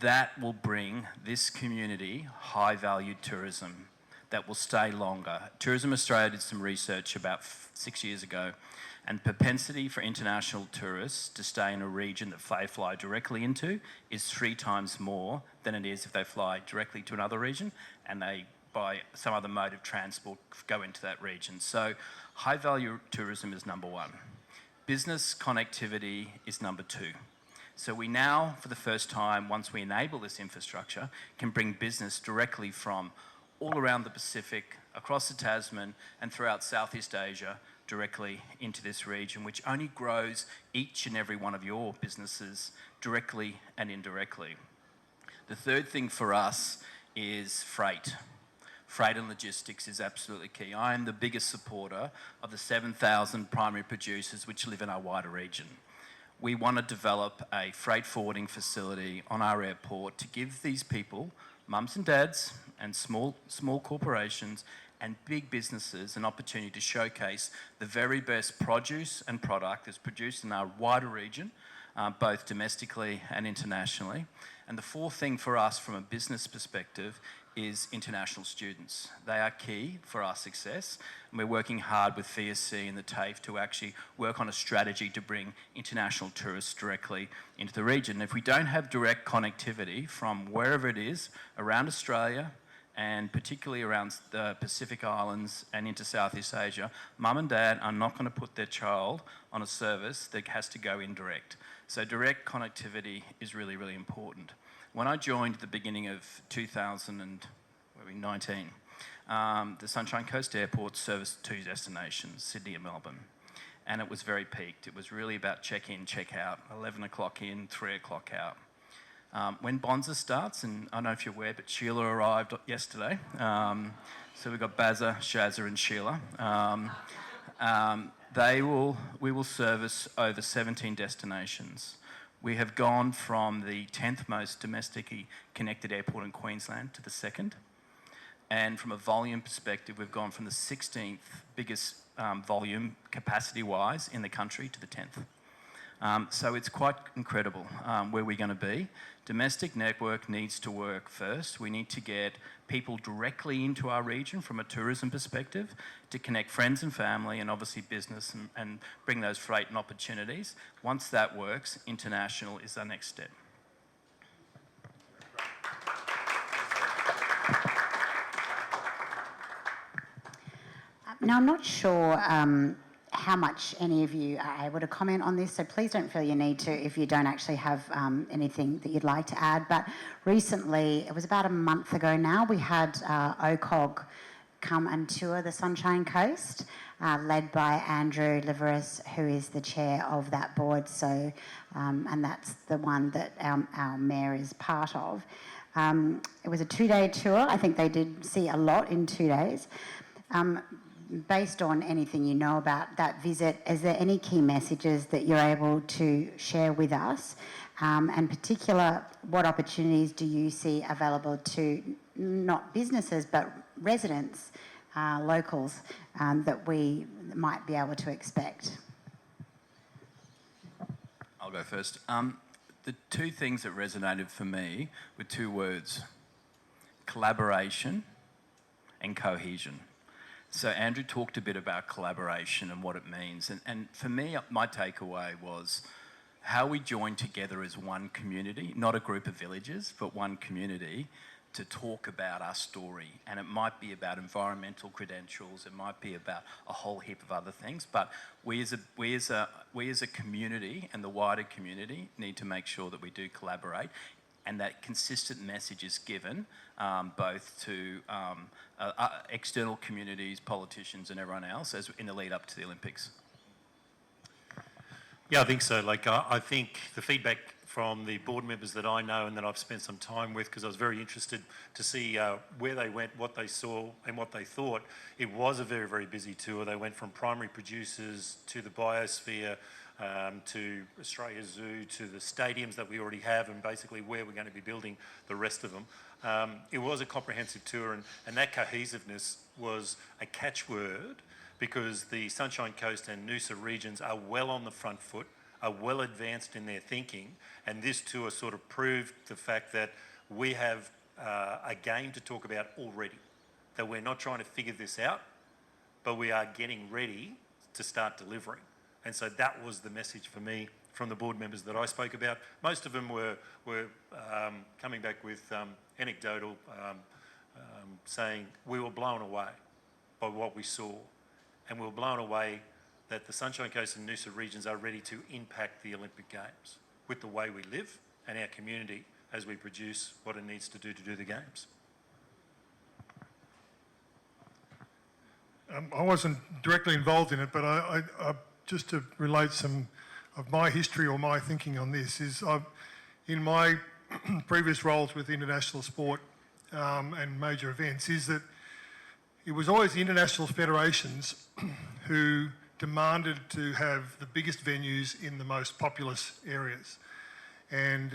That will bring this community high-value tourism that will stay longer. Tourism Australia did some research about 6 years ago, and propensity for international tourists to stay in a region that they fly directly into is 3 times more than it is if they fly directly to another region and they, by some other mode of transport, go into that region. So high-value tourism is number 1. Business connectivity is number 2. So we now, for the first time, once we enable this infrastructure, can bring business directly from all around the Pacific, across the Tasman and throughout Southeast Asia, directly into this region, which only grows each and every one of your businesses directly and indirectly. The third thing for us is freight. Freight and logistics is absolutely key. I am the biggest supporter of the 7,000 primary producers which live in our wider region. we want to develop a freight forwarding facility on our airport to give these people, mums and dads and small corporations and big businesses, an opportunity to showcase the very best produce and product that's produced in our wider region, both domestically and internationally. And the fourth thing for us from a business perspective is international students. They are key for our success, and we're working hard with VSC and the TAFE to actually work on a strategy to bring international tourists directly into the region. If we don't have direct connectivity from wherever it is around Australia, and particularly around the Pacific Islands and into Southeast Asia, mum and dad are not going to put their child on a service that has to go indirect. So direct connectivity is really, really important. When I joined at the beginning of 2019, the Sunshine Coast Airport serviced 2 destinations, Sydney and Melbourne, and it was very peaked. It was really about check-in, check-out, 11 o'clock in, 3 o'clock out. When Bonza starts, and I don't know if you're aware, but Sheila arrived yesterday. So we've got Bazza, Shazza and Sheila. We will service over 17 destinations. We have gone from the 10th most domestically connected airport in Queensland to the 2nd. And from a volume perspective, we've gone from the 16th biggest volume capacity-wise in the country to the 10th. So it's quite incredible where we're going to be. Domestic network needs to work first. We need to get people directly into our region from a tourism perspective to connect friends and family and obviously business and bring those freight and opportunities. Once that works, international is our next step. Now, I'm not sure how much any of you are able to comment on this, so please don't feel you need to if you don't actually have anything that you'd like to add. But recently, it was about a month ago now, we had OCOG come and tour the Sunshine Coast, led by Andrew Liveris, who is the chair of that board. So, and that's the one that our mayor is part of. It was a 2-day tour. I think they did see a lot in 2 days. Based on anything you know about that visit, is there any key messages that you're able to share with us? And particular, what opportunities do you see available to not businesses but residents, locals, that we might be able to expect? I'll go first. The 2 things that resonated for me were 2 words: collaboration and cohesion. So Andrew talked a bit about collaboration and what it means. And for me, my takeaway was how we join together as one community, not a group of villages, but one community, to talk about our story. And it might be about environmental credentials, it might be about a whole heap of other things, but we as a community and the wider community need to make sure that we do collaborate, and that consistent message is given both to external communities, politicians and everyone else as in the lead up to the Olympics. Yeah, I think so. I think the feedback from the board members that I know and that I've spent some time with, because I was very interested to see where they went, what they saw and what they thought. It was a very, very busy tour. They went from primary producers to the biosphere, to Australia Zoo, to the stadiums that we already have, and basically where we're going to be building the rest of them. It was a comprehensive tour, and that cohesiveness was a catchword, because the Sunshine Coast and Noosa regions are well on the front foot, are well advanced in their thinking, and this tour sort of proved the fact that we have a game to talk about already, that we're not trying to figure this out, but we are getting ready to start delivering. And so that was the message for me from the board members that I spoke about. Most of them were coming back with anecdotal, saying we were blown away by what we saw, and we were blown away that the Sunshine Coast and Noosa regions are ready to impact the Olympic Games with the way we live and our community as we produce what it needs to do the Games. I wasn't directly involved in it, but I just to relate some of my history or my thinking on this is in my previous roles with international sport and major events, is that it was always the international federations who demanded to have the biggest venues in the most populous areas. And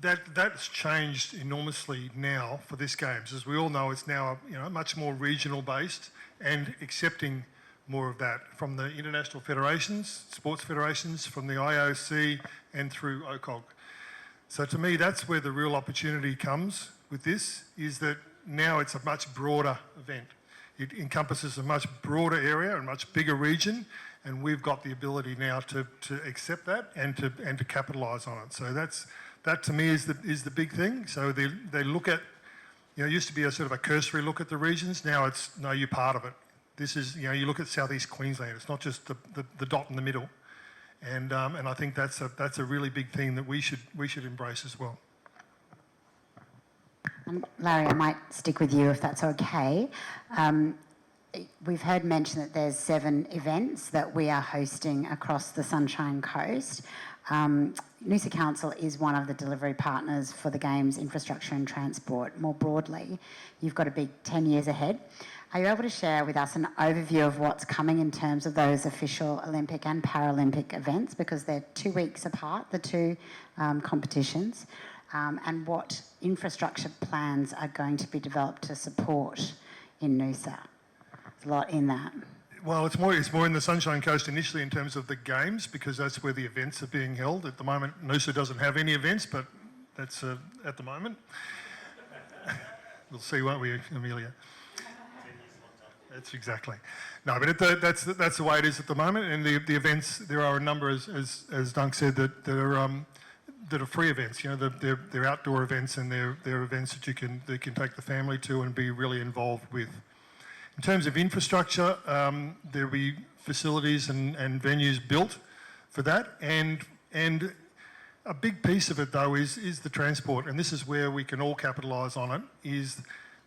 that's changed enormously now for this Games. As we all know, it's now much more regional based and accepting more of that from the international federations, sports federations, from the IOC and through OCOG. So to me, that's where the real opportunity comes with this, is that now it's a much broader event. It encompasses a much broader area, a much bigger region, and we've got the ability now to accept that and to capitalise on it. So that to me is the big thing. So they look at, it used to be a sort of a cursory look at the regions. Now it's, no, you're part of it. This is, you look at Southeast Queensland. It's not just the dot in the middle. And I think that's a really big thing that we should embrace as well. Larry, I might stick with you if that's okay. We've heard mention that there's 7 events that we are hosting across the Sunshine Coast. Noosa Council is one of the delivery partners for the Games infrastructure and transport more broadly. You've got a big 10 years ahead. Are you able to share with us an overview of what's coming in terms of those official Olympic and Paralympic events, because they're 2 weeks apart, the 2 competitions, and what infrastructure plans are going to be developed to support in Noosa? There's a lot in that. Well, it's more in the Sunshine Coast initially in terms of the Games, because that's where the events are being held. At the moment, Noosa doesn't have any events, but that's at the moment. We'll see, won't we, Amelia? That's exactly. No, but that's the way it is at the moment. And the events, there are a number, as Dunk said, that are free events. They're outdoor events, and they're events that you can take the family to and be really involved with. In terms of infrastructure, there'll be facilities and venues built for that, and a big piece of it though is the transport, and this is where we can all capitalise on it. Is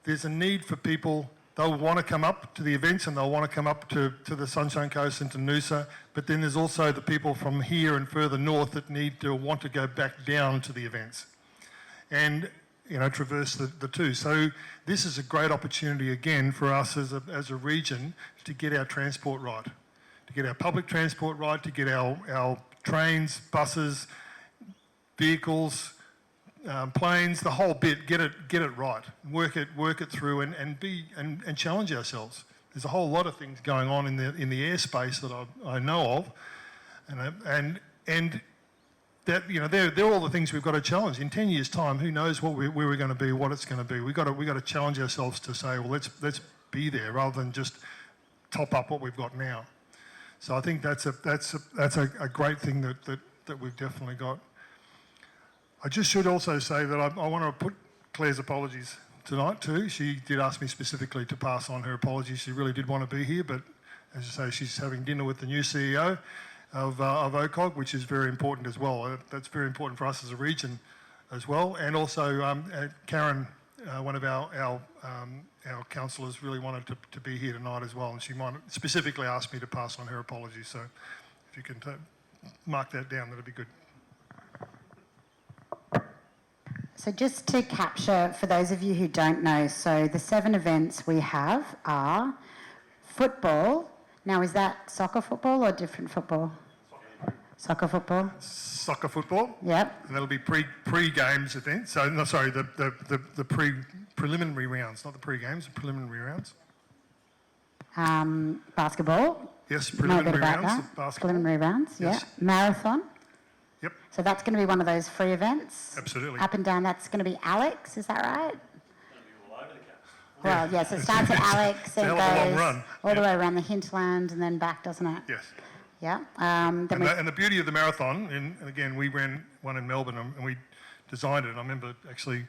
there's a need for people. They'll want to come up to the events and they'll want to come up to the Sunshine Coast and to Noosa, but then there's also the people from here and further north that want to go back down to the events and traverse the two. So this is a great opportunity again for us as a region to get our transport right, to get our public transport right, to get our trains, buses, vehicles, planes, the whole bit, get it right, work it through, and challenge ourselves. There's a whole lot of things going on in the airspace that I know of, and that they're all the things we've got to challenge. In 10 years' time, who knows where we're going to be, what it's going to be. We've got to challenge ourselves to say, well, let's be there rather than just top up what we've got now. So I think that's a great thing that we've definitely got. I just should also say that I want to put Claire's apologies tonight too. She did ask me specifically to pass on her apologies. She really did want to be here, but as I say, she's having dinner with the new CEO of OCOG, which is very important as well. That's very important for us as a region as well. And also Karen, one of our councillors, really wanted to be here tonight as well, and she specifically asked me to pass on her apologies. So if you can mark that down, that'd be good. So just to capture, for those of you who don't know, so the 7 events we have are football. Now, is that soccer football or different football? Soccer football. Soccer football. Yep. And that'll be pre-games event. So no, sorry, the preliminary rounds, not the pre-games, the preliminary rounds. Basketball. Yes, preliminary rounds. That. Basketball. Preliminary rounds. Yes. Yeah. Marathon. Yep. So that's going to be one of those free events. Absolutely. Up and down. That's going to be Alex. Is that right? Well, yes, it starts at Alex and goes all the way around the hinterland and then back, doesn't it? Yes. Yeah. And the beauty of the marathon, and again, we ran one in Melbourne and we designed it. And I remember actually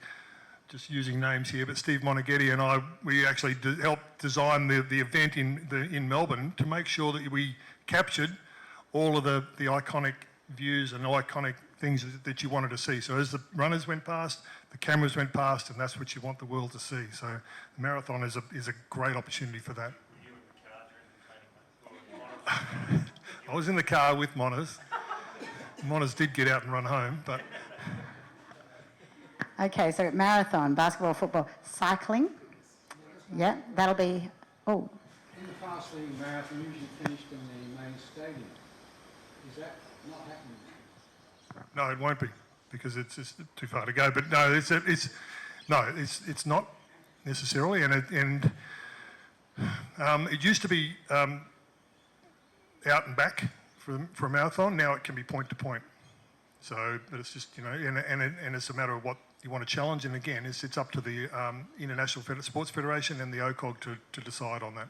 just using names here, but Steve Monaghetti and I, we actually helped design the event in Melbourne to make sure that we captured all of the iconic views and iconic things that you wanted to see. So as the runners went past, the cameras went past, and that's what you want the world to see. So the marathon is a great opportunity for that. I was in the car with Monas. Monas did get out and run home, but... Okay, so marathon, basketball, football, cycling. Yeah, that'll be... Oh. In the past, cycling marathon usually finished in the main stadium. Is that not happening? No, it won't be because it's just too far to go. But no, it's not necessarily, and it used to be out and back for a marathon. Now it can be point to point. So, but it's just and it's a matter of what you want to challenge. And again, it's up to the International Sports Federation and the OCOG to decide on that.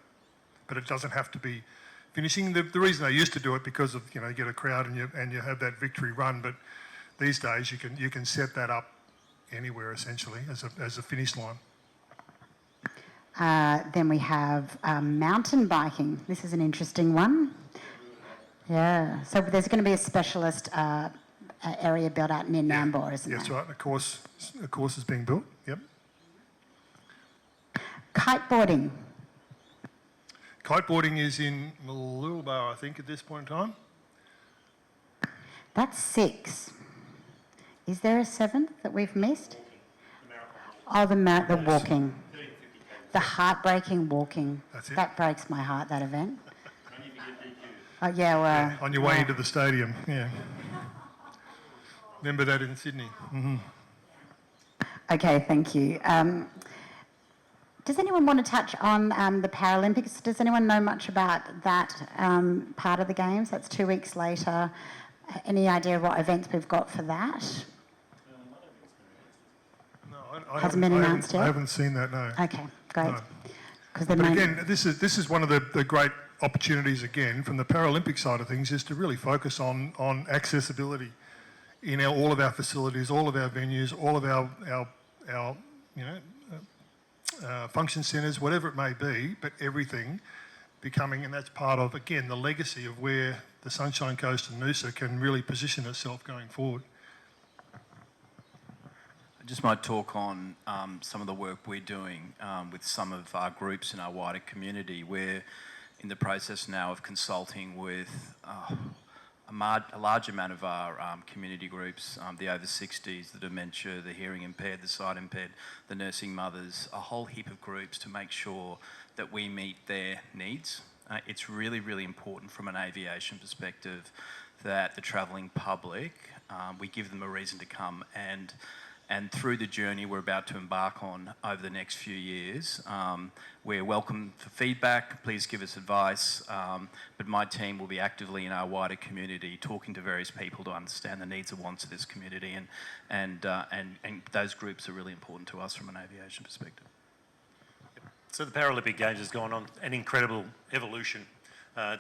But it doesn't have to be finishing. The reason they used to do it because of you get a crowd and you have that victory run. But these days you can set that up anywhere essentially as a finish line. Then we have mountain biking. This is an interesting one. Yeah. So there's going to be a specialist area built out near Nambour, isn't there? That's right. A course is being built. Yep. Kiteboarding. Kiteboarding is in Mooloolaba, I think, at this point in time. That's 6. Is there a 7th that we've missed? Oh, the walking. The heartbreaking walking. That's it. That breaks my heart, that event. Oh, yeah, well... On your way into the stadium, yeah. Remember that in Sydney. Mm-hmm. Okay, thank you. Does anyone want to touch on the Paralympics? Does anyone know much about that part of the Games? That's 2 weeks later. Any idea of what events we've got for that? No, Hasn't been announced yet? I haven't seen that, no. Okay, great. No. 'Cause But again, this is one of the great opportunities, again, from the Paralympic side of things, is to really focus on accessibility in all of our facilities, all of our venues, all of our function centres, whatever it may be, but everything becoming, and that's part of, again, the legacy of where the Sunshine Coast and Noosa can really position itself going forward. I just might talk on some of the work we're doing with some of our groups in our wider community. We're in the process now of consulting with a large amount of our community groups, the over 60s, the dementia, the hearing impaired, the sight impaired, the nursing mothers, a whole heap of groups to make sure that we meet their needs. It's really, really important from an aviation perspective that the travelling public, we give them a reason to come, and through the journey we're about to embark on over the next few years, we're welcome for feedback. Please give us advice. But my team will be actively in our wider community talking to various people to understand the needs and wants of this community, and those groups are really important to us from an aviation perspective. So the Paralympic Games has gone on an incredible evolution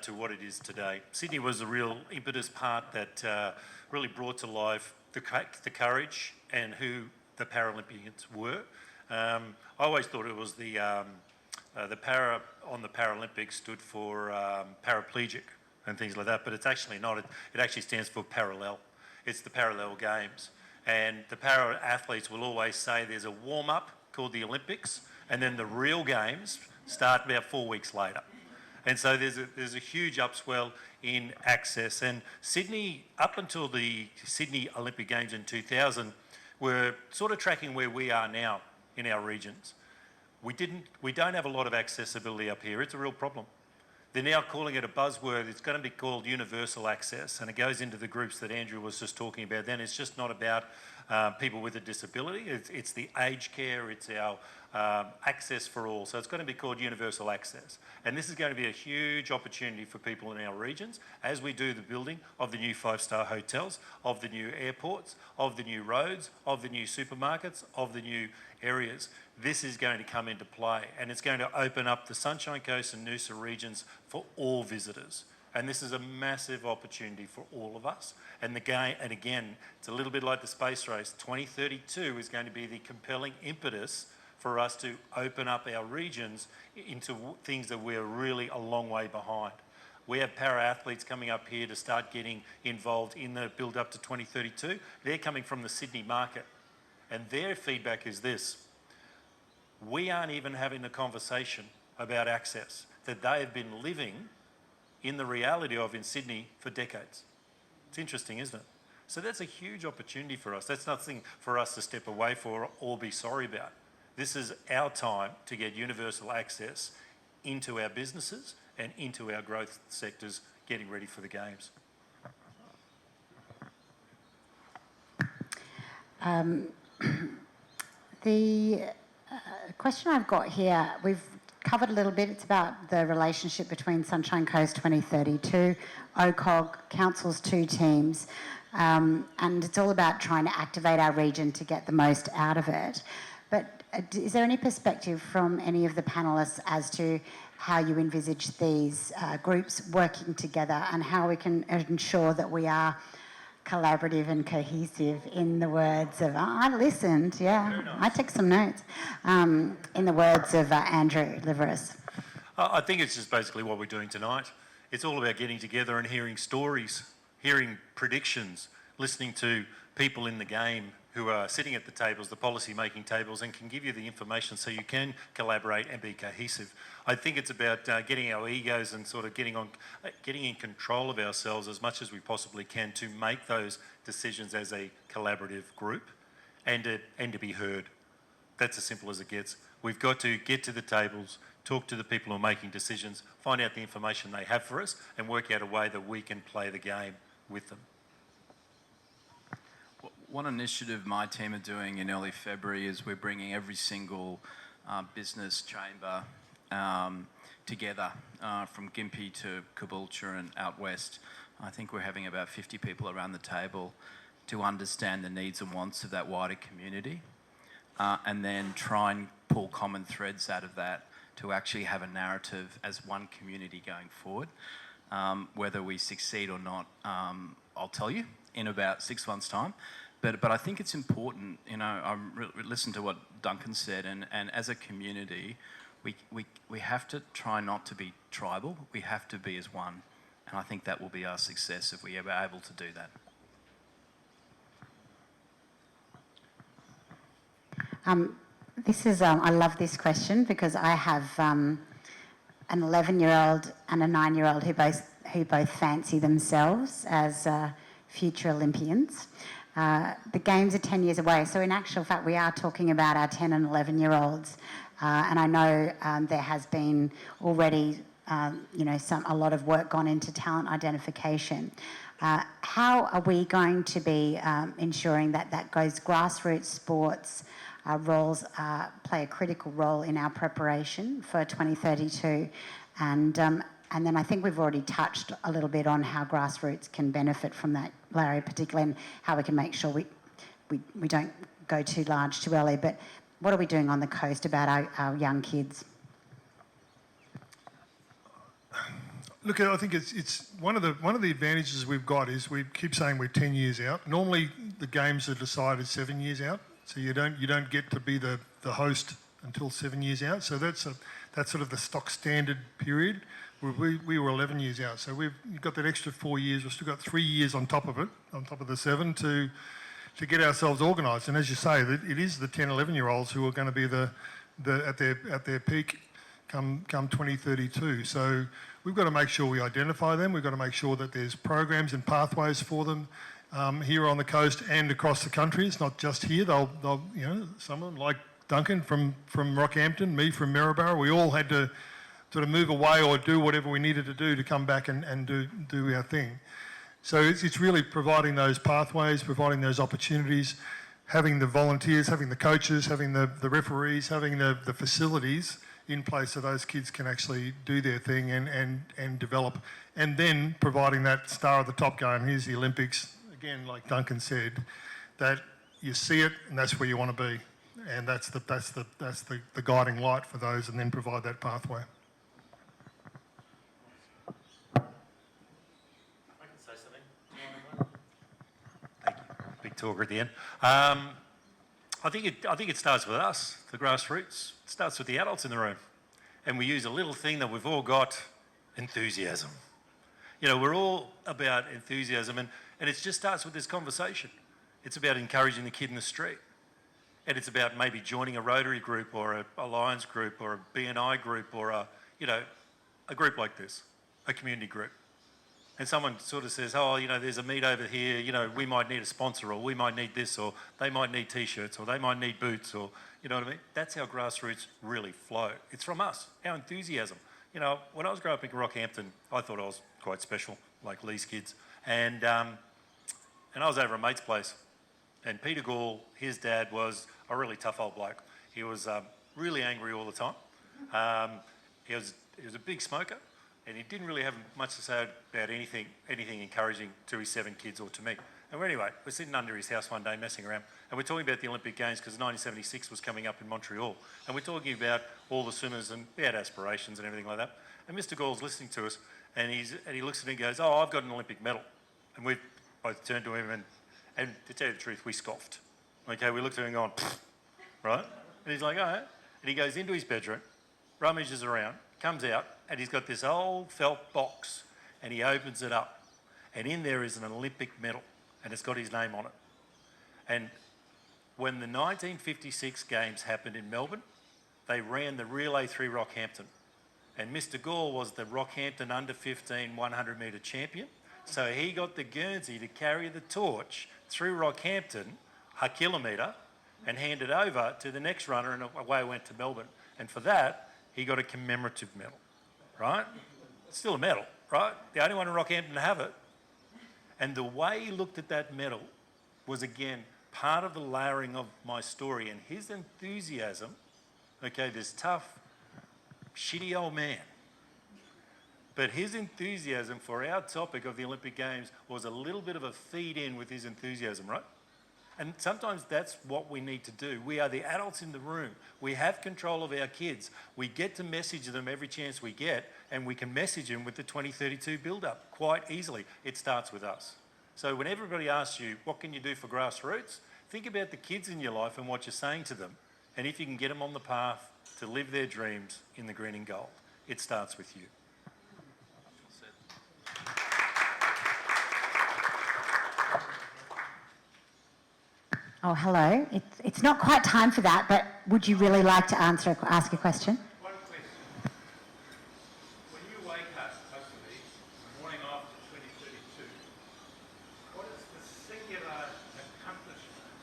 to what it is today. Sydney was a real impetus part that really brought to life the courage and who the Paralympians were. I always thought it was the para on the Paralympics stood for paraplegic and things like that, but it's actually not. It actually stands for parallel. It's the parallel games. And the para athletes will always say there's a warm-up called the Olympics, and then the real games start about 4 weeks later. And so there's a huge upswell in access. And Sydney, up until the Sydney Olympic Games in 2000, were sort of tracking where we are now in our regions. We don't have a lot of accessibility up here. It's a real problem. They're now calling it a buzzword. It's going to be called universal access, and it goes into the groups that Andrew was just talking about then. It's just not about people with a disability. It's the aged care. It's our access for all. So it's going to be called universal access. And this is going to be a huge opportunity for people in our regions as we do the building of the new 5-star hotels, of the new airports, of the new roads, of the new supermarkets, of the new areas. This is going to come into play, and it's going to open up the Sunshine Coast and Noosa regions for all visitors. And this is a massive opportunity for all of us. And again, it's a little bit like the space race. 2032 is going to be the compelling impetus for us to open up our regions into things that we're really a long way behind. We have para-athletes coming up here to start getting involved in the build-up to 2032. They're coming from the Sydney market. And their feedback is this: we aren't even having a conversation about access that they have been living in the reality of in Sydney for decades. It's interesting, isn't it? So that's a huge opportunity for us. That's nothing for us to step away for or be sorry about. This is our time to get universal access into our businesses and into our growth sectors, getting ready for the Games. The question I've got here, we've covered a little bit. It's about the relationship between Sunshine Coast 2032, OCOG, Council's 2 teams, and it's all about trying to activate our region to get the most out of it. But is there any perspective from any of the panellists as to how you envisage these groups working together and how we can ensure that we are collaborative and cohesive, in the words of, I listened, yeah, I took some notes, in the words of Andrew Liveris? I think it's just basically what we're doing tonight. It's all about getting together and hearing stories, hearing predictions, listening to people in the game who are sitting at the tables, the policy-making tables, and can give you the information so you can collaborate and be cohesive. I think it's about getting our egos and sort of getting in control of ourselves as much as we possibly can to make those decisions as a collaborative group and to be heard. That's as simple as it gets. We've got to get to the tables, talk to the people who are making decisions, find out the information they have for us, and work out a way that we can play the game with them. One initiative my team are doing in early February is we're bringing every single business chamber together from Gympie to Caboolture and out west. I think we're having about 50 people around the table to understand the needs and wants of that wider community and then try and pull common threads out of that to actually have a narrative as one community going forward. Whether we succeed or not, I'll tell you in about 6 months' time. But I think it's important, you know, I listened to what Duncan said, and as a community, we have to try not to be tribal, we have to be as one. And I think that will be our success if we are able to do that. This is, I love this question because I have an 11-year-old and a 9-year-old who both fancy themselves as future Olympians. The Games are 10 years away, so in actual fact we are talking about our 10 and 11-year-olds, and I know there has been already a lot of work gone into talent identification. How are we going to be ensuring that those grassroots sports roles play a critical role in our preparation for 2032? And then I think we've already touched a little bit on how grassroots can benefit from that, Larry, particularly, and how we can make sure we don't go too large too early. But what are we doing on the coast about our young kids? Look, I think it's one of the advantages we've got is we keep saying we're 10 years out. Normally, the Games are decided 7 years out, so you don't get to be the host until 7 years out. So that's sort of the stock standard period. We were 11 years out, so we've got that extra 4 years. We've still got 3 years on top of it, on top of the 7, to get ourselves organised. And as you say, it is the 10, 11-year-olds who are going to be at their peak come 2032. So we've got to make sure we identify them. We've got to make sure that there's programs and pathways for them here on the coast and across the country. It's not just here. They'll some of them, like Duncan from Rockhampton, me from Maryborough, we all had to sort of move away or do whatever we needed to do to come back and do our thing. So it's really providing those pathways, providing those opportunities, having the volunteers, having the coaches, having the referees, having the facilities in place so those kids can actually do their thing and develop. And then providing that star at the top going, here's the Olympics, again, like Duncan said, that you see it and that's where you want to be. And that's the guiding light for those, and then provide that pathway. Big talker at the end. I think it starts with us, the grassroots. It starts with the adults in the room. And we use a little thing that we've all got, enthusiasm. You know, we're all about enthusiasm, and it just starts with this conversation. It's about encouraging the kid in the street. And it's about maybe joining a Rotary group or a Lions group or a BNI group or a group like this, a community group. And someone sort of says, oh, there's a meet over here, we might need a sponsor, or we might need this, or they might need T-shirts, or they might need boots, or, you know what I mean? That's how grassroots really flow. It's from us, our enthusiasm. you know, when I was growing up in Rockhampton, I thought I was quite special, like Lee's kids. And I was over a mate's place. And Peter Gall, his dad, was a really tough old bloke. He was really angry all the time. He was a big smoker, and he didn't really have much to say about anything encouraging to his 7 kids or to me. And anyway, we're sitting under his house one day messing around, and we're talking about the Olympic Games because 1976 was coming up in Montreal. And we're talking about all the swimmers, and we had aspirations and everything like that. And Mr. Gall's listening to us, and he looks at me and goes, "Oh, I've got an Olympic medal." And we both turned to him, and to tell you the truth, we scoffed. Okay, we looked at him and gone, "Pfft," right? And he's like, "Oh," and he goes into his bedroom, rummages around, comes out, and he's got this old felt box, and he opens it up, and in there is an Olympic medal, and it's got his name on it. And when the 1956 Games happened in Melbourne, they ran the relay through Rockhampton, and Mr. Gall was the Rockhampton under-15 100-metre champion, so he got the Guernsey to carry the torch through Rockhampton, a kilometre, and hand it over to the next runner, and away went to Melbourne. And for that, he got a commemorative medal, right? It's still a medal, right? The only one in Rockhampton to have it. And the way he looked at that medal was, again, part of the layering of my story, and his enthusiasm, okay, this tough, shitty old man, but his enthusiasm for our topic of the Olympic Games was a little bit of a feed-in with his enthusiasm, right? And sometimes that's what we need to do. We are the adults in the room. We have control of our kids. We get to message them every chance we get, and we can message them with the 2032 build-up quite easily. It starts with us. So when everybody asks you, what can you do for grassroots? Think about the kids in your life and what you're saying to them. And if you can get them on the path to live their dreams in the green and gold, it starts with you. Oh, hello. It's not quite time for that, but would you really like to ask a question? One question. When you wake up, hopefully, the morning after 2032, what is the singular accomplishment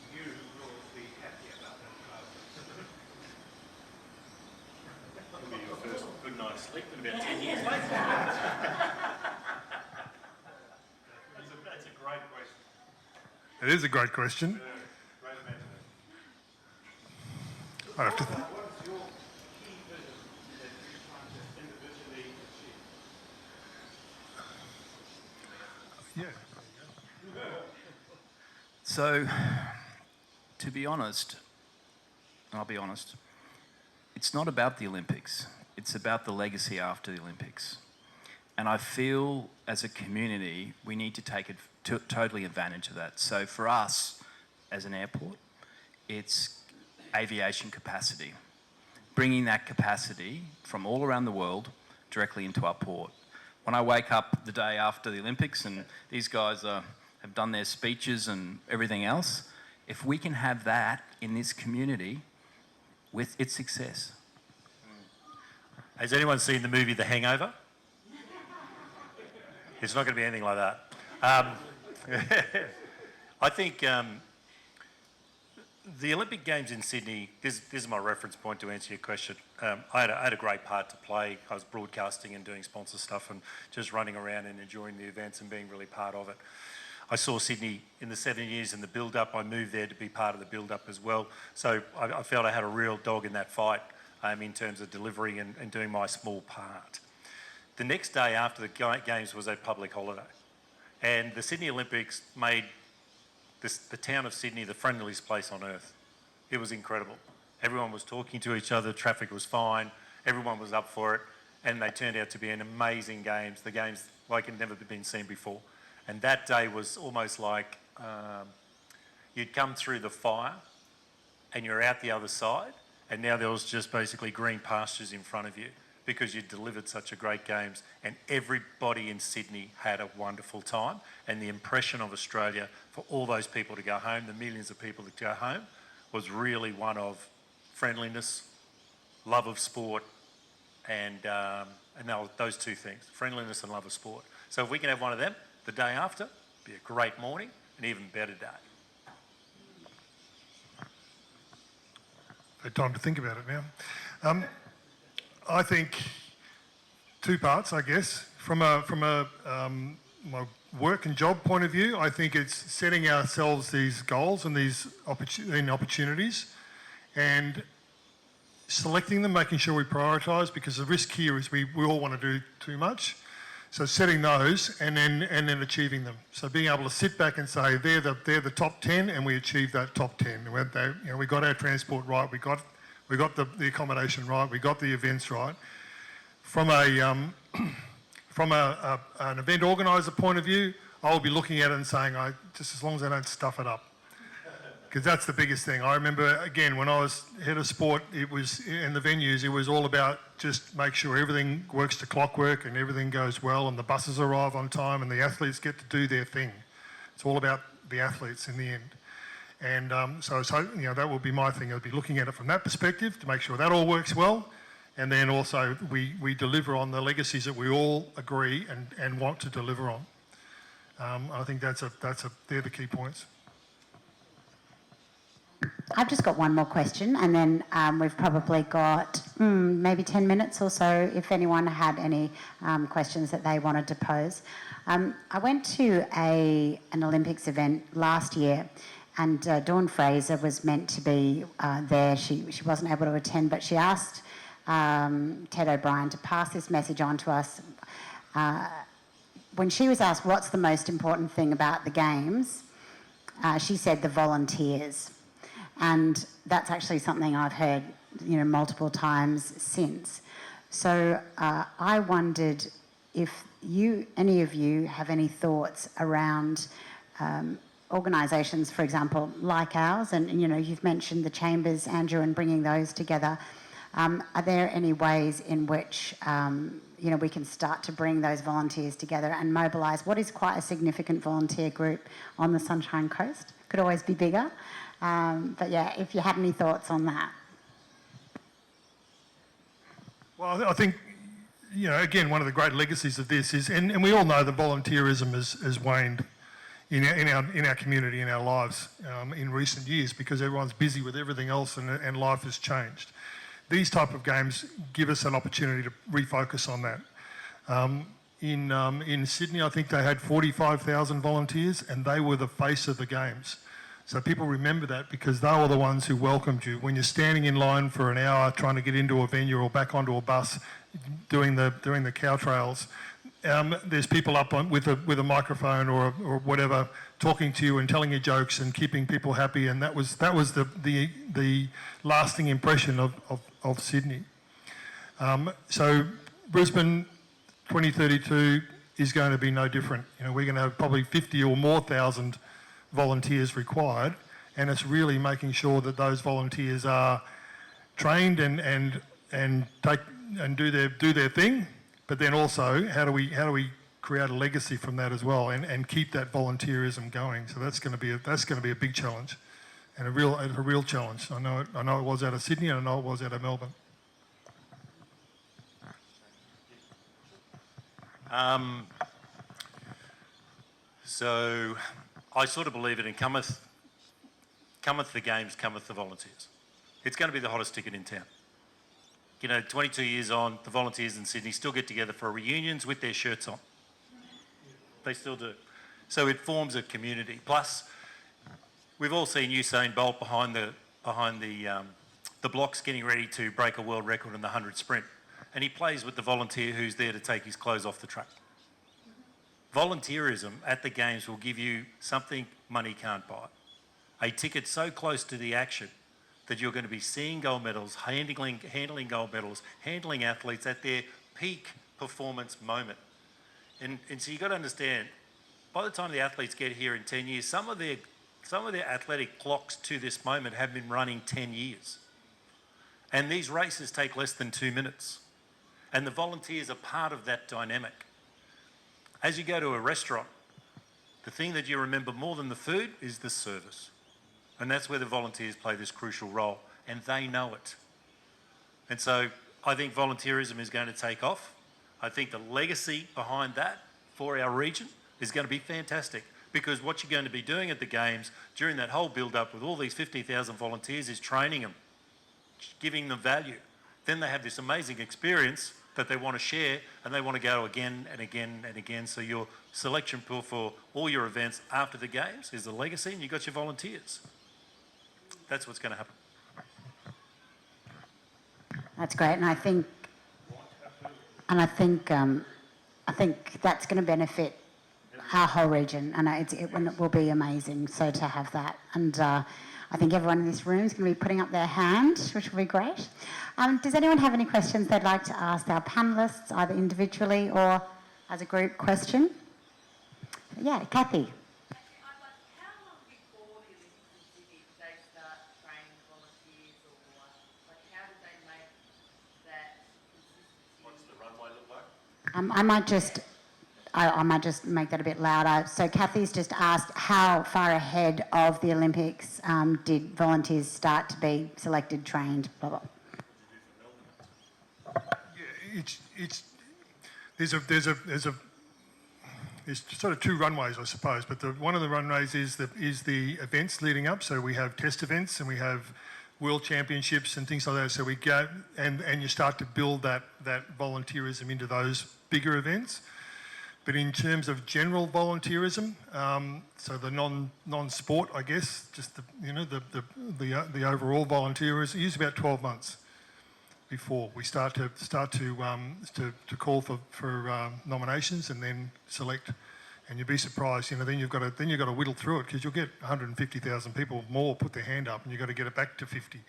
you will be happy about that moment? It'll be your first good night's sleep in about 10 years later. That's a great question. It is a great question. Great imagination. I have to What is your key vision that you're trying to individually achieve? Yeah. So, to be honest, and I'll be honest, it's not about the Olympics. It's about the legacy after the Olympics. And I feel as a community, we need to take totally advantage of that. So for us, as an airport, it's aviation capacity. Bringing that capacity from all around the world directly into our port. When I wake up the day after the Olympics and these guys have done their speeches and everything else, if we can have that in this community, with its success. Has anyone seen the movie The Hangover? It's not going to be anything like that. I think the Olympic Games in Sydney, this is my reference point to answer your question. I had a great part to play. I was broadcasting and doing sponsor stuff and just running around and enjoying the events and being really part of it. I saw Sydney in the 7 years in the build-up. I moved there to be part of the build-up as well. So I felt I had a real dog in that fight in terms of delivering and doing my small part. The next day after the Games was a public holiday. And the Sydney Olympics made the town of Sydney the friendliest place on earth. It was incredible. Everyone was talking to each other, traffic was fine, everyone was up for it, and they turned out to be an amazing Games, the Games like had never been seen before. And that day was almost like you'd come through the fire and you're out the other side, and now there was just basically green pastures in front of you, because you delivered such a great Games, and everybody in Sydney had a wonderful time, and the impression of Australia for all those people to go home, the millions of people that go home, was really one of friendliness, love of sport, and those two things, friendliness and love of sport. So if we can have one of them the day after, it'd be a great morning, an even better day. Had time to think about it now. I think two parts, I guess. From a my work and job point of view, I think it's setting ourselves these goals and these opportunities and selecting them, making sure we prioritise, because the risk here is we all want to do too much. So setting those and then achieving them. So being able to sit back and say they're the top 10 and we achieved that top 10. We got our transport right, we got the accommodation right, we got the events right. From an event organiser point of view, I'll be looking at it and saying, just as long as I don't stuff it up. Because that's the biggest thing. I remember, again, when I was head of sport, it was in the venues, it was all about just make sure everything works to clockwork and everything goes well and the buses arrive on time and the athletes get to do their thing. It's all about the athletes in the end. And so that will be my thing. I'll be looking at it from that perspective to make sure that all works well. And then also we deliver on the legacies that we all agree and want to deliver on. I think they're the key points. I've just got one more question, and then we've probably got maybe 10 minutes or so if anyone had any questions that they wanted to pose. I went to an Olympics event last year, and Dawn Fraser was meant to be there. She wasn't able to attend, but she asked Ted O'Brien to pass this message on to us. When she was asked what's the most important thing about the Games, she said the volunteers. And that's actually something I've heard, multiple times since. So I wondered if any of you have any thoughts around organisations, for example, like ours, and you've mentioned the chambers, Andrew, and bringing those together. Are there any ways in which we can start to bring those volunteers together and mobilise what is quite a significant volunteer group on the Sunshine Coast? Could always be bigger. But yeah, if you had any thoughts on that. Well, I think, again, one of the great legacies of this is, and we all know that volunteerism has waned in our community, in our lives in recent years, because everyone's busy with everything else and life has changed. These type of games give us an opportunity to refocus on that. In Sydney, I think they had 45,000 volunteers and they were the face of the Games. So people remember that because they were the ones who welcomed you. When you're standing in line for an hour trying to get into a venue or back onto a bus doing the cow trails, there's people up with a microphone or whatever talking to you and telling you jokes and keeping people happy, and that was the lasting impression of Sydney. So Brisbane 2032 is going to be no different. We're going to have probably 50 or more thousand volunteers required, and it's really making sure that those volunteers are trained and do their thing, but then also how do we create a legacy from that as well and keep that volunteerism going. So that's going to be a big challenge and a real challenge. I know it was out of Sydney and I know it was out of Melbourne. So I sort of believe it in cometh the Games, cometh the volunteers. It's going to be the hottest ticket in town. 22 years on, the volunteers in Sydney still get together for reunions with their shirts on. They still do. So it forms a community. Plus, we've all seen Usain Bolt behind the blocks getting ready to break a world record in the 100 sprint. And he plays with the volunteer who's there to take his clothes off the track. Volunteerism at the Games will give you something money can't buy. A ticket so close to the action that you're going to be seeing gold medals, handling gold medals, handling athletes at their peak performance moment. And so you've got to understand, by the time the athletes get here in 10 years, some of their athletic clocks to this moment have been running 10 years. And these races take less than 2 minutes. And the volunteers are part of that dynamic. As you go to a restaurant, the thing that you remember more than the food is the service. And that's where the volunteers play this crucial role, and they know it. And so I think volunteerism is going to take off. I think the legacy behind that for our region is going to be fantastic, because what you're going to be doing at the Games during that whole build-up with all these 50,000 volunteers is training them, giving them value, then they have this amazing experience that they want to share, and they want to go again and again and again. So your selection pool for all your events after the games is the legacy, and you've got your volunteers. That's what's going to happen. That's great, and I think that's going to benefit our whole region, and it will be amazing. So to have that, and I think everyone in this room is going to be putting up their hand, which will be great. Does anyone have any questions they'd like to ask our panellists, either individually or as a group question? Yeah, Kathy. How long before the Olympics in Sydney do they start training volunteers, or how do they make that consistency? What's the runway look like? I might just make that a bit louder. So Kathy's just asked how far ahead of the Olympics did volunteers start to be selected, trained, blah, blah. There's sort of two runways, I suppose, but one of the runways is the events leading up. So we have test events and we have world championships and things like that. So we go and you start to build that volunteerism into those bigger events. But in terms of general volunteerism, so the non-sport, I guess, just the overall volunteerism, is about 12 months before we start to call for nominations and then select. And you'd be surprised, then you've got to whittle through it, because you'll get 150,000 people more put their hand up, and you've got to get it back to 50.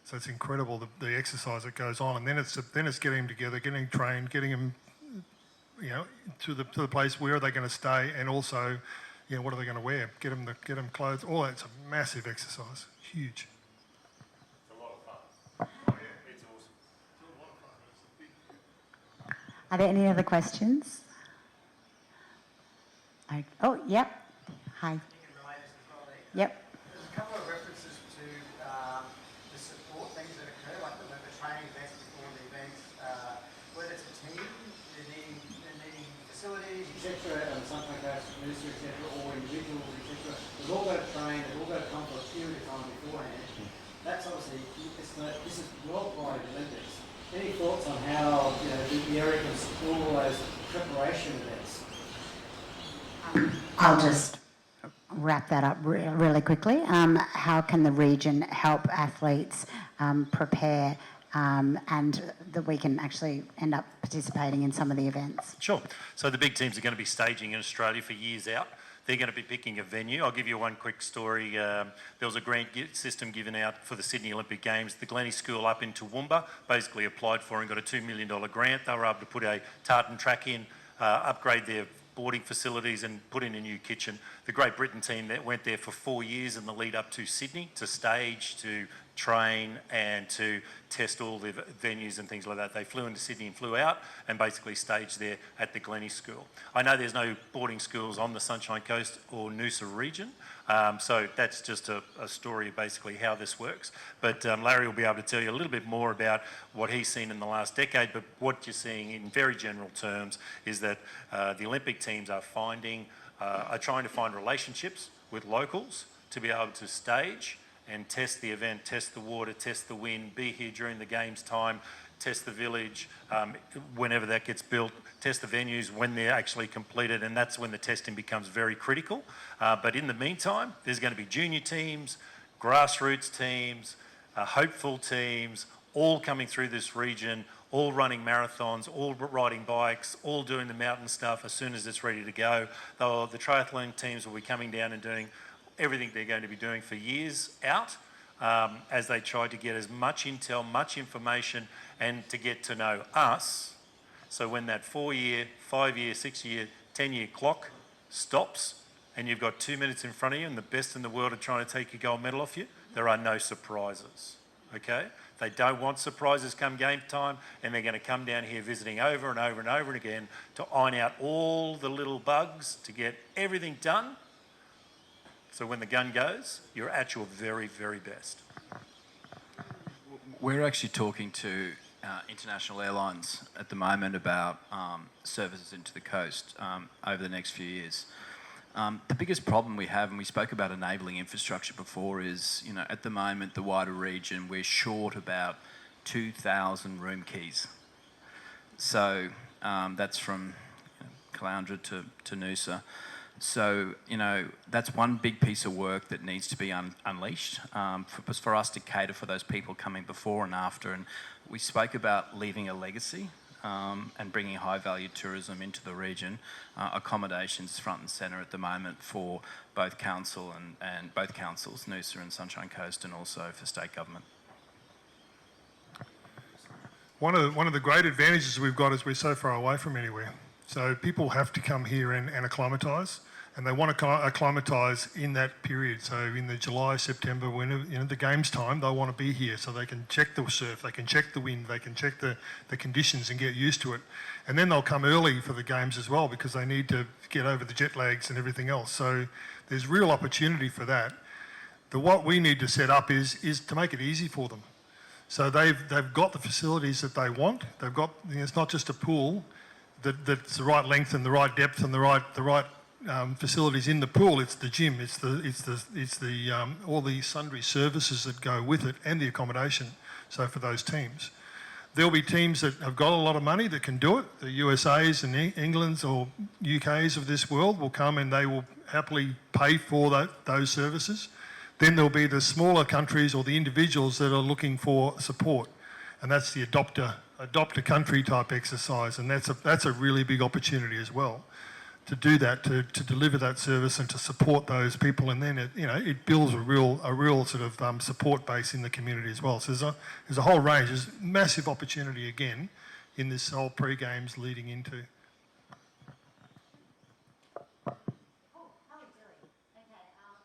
So it's incredible the exercise that goes on, and then it's getting them together, getting trained, getting them, to the place where are they going to stay, and also, what are they going to wear? Get them clothes. All that's a massive exercise, huge. It's a lot of fun. Oh yeah, it's awesome. It's a lot of fun. It's a big. Are there any other questions? Oh, yep. Hi. Yep. There's a couple of references to the support things that occur, like the training events before the events, whether it's a team, they're needing facilities, etc., and something like that, Noosa, etc., or individuals, etc. They've all got to train, they've all got to come for a period of time beforehand. That's obviously, this is worldwide Olympics. Any thoughts on how the area can support all those preparation events? I'll just wrap that up really quickly. How can the region help athletes prepare and that we can actually end up participating in some of the events? Sure. So the big teams are going to be staging in Australia for years out. They're going to be picking a venue. I'll give you one quick story. There was a grant system given out for the Sydney Olympic Games. The Glennie School up in Toowoomba basically applied for and got a $2 million grant. They were able to put a tartan track in, upgrade their boarding facilities and put in a new kitchen. The Great Britain team that went there for 4 years in the lead up to Sydney to stage, to train and to test all the venues and things like that. They flew into Sydney and flew out and basically staged there at the Glennie School. I know there's no boarding schools on the Sunshine Coast or Noosa region, so that's just a story of basically how this works. But Larry will be able to tell you a little bit more about what he's seen in the last decade, but what you're seeing in very general terms is that the Olympic teams are trying to find relationships with locals to be able to stage and test the event, test the water, test the wind, be here during the games time, test the village whenever that gets built, test the venues when they're actually completed, and that's when the testing becomes very critical. But in the meantime, there's going to be junior teams, grassroots teams, hopeful teams, all coming through this region, all running marathons, all riding bikes, all doing the mountain stuff as soon as it's ready to go. The triathlon teams will be coming down and doing everything they're going to be doing for years out as they try to get as much intel, much information, and to get to know us. So when that 4-year, 5-year, 6-year, 10-year clock stops and you've got 2 minutes in front of you and the best in the world are trying to take your gold medal off you, there are no surprises, okay? They don't want surprises come game time, and they're going to come down here visiting over and over and over again to iron out all the little bugs to get everything done. So when the gun goes, you're at your very, very best. We're actually talking to international airlines at the moment about services into the coast over the next few years. The biggest problem we have, and we spoke about enabling infrastructure before, is, at the moment, the wider region, we're short about 2,000 room keys. So that's from Caloundra to Noosa. So, that's one big piece of work that needs to be unleashed for us to cater for those people coming before and after. And we spoke about leaving a legacy and bringing high-value tourism into the region. Accommodations front and centre at the moment for both council and both councils, Noosa and Sunshine Coast, and also for state government. One of the great advantages we've got is we're so far away from anywhere. So people have to come here and acclimatise, and they want to acclimatise in that period. So in the July, September, when the games time, they'll want to be here so they can check the surf, they can check the wind, they can check the conditions and get used to it. And then they'll come early for the games as well because they need to get over the jet lags and everything else. So there's real opportunity for that. What we need to set up is to make it easy for them. So they've got the facilities that they want. They've got, it's not just a pool that's the right length and the right depth and the right facilities in the pool. It's the gym. It's the all the sundry services that go with it and the accommodation. So for those teams, there'll be teams that have got a lot of money that can do it. The USAs and Englands or UKs of this world will come and they will happily pay for those services. Then there'll be the smaller countries or the individuals that are looking for support, and that's the adopt a country type exercise, and that's a really big opportunity as well to do that, to deliver that service and to support those people, and then it builds a real sort of support base in the community as well. So there's a whole range. There's massive opportunity again in this whole pre-games leading into.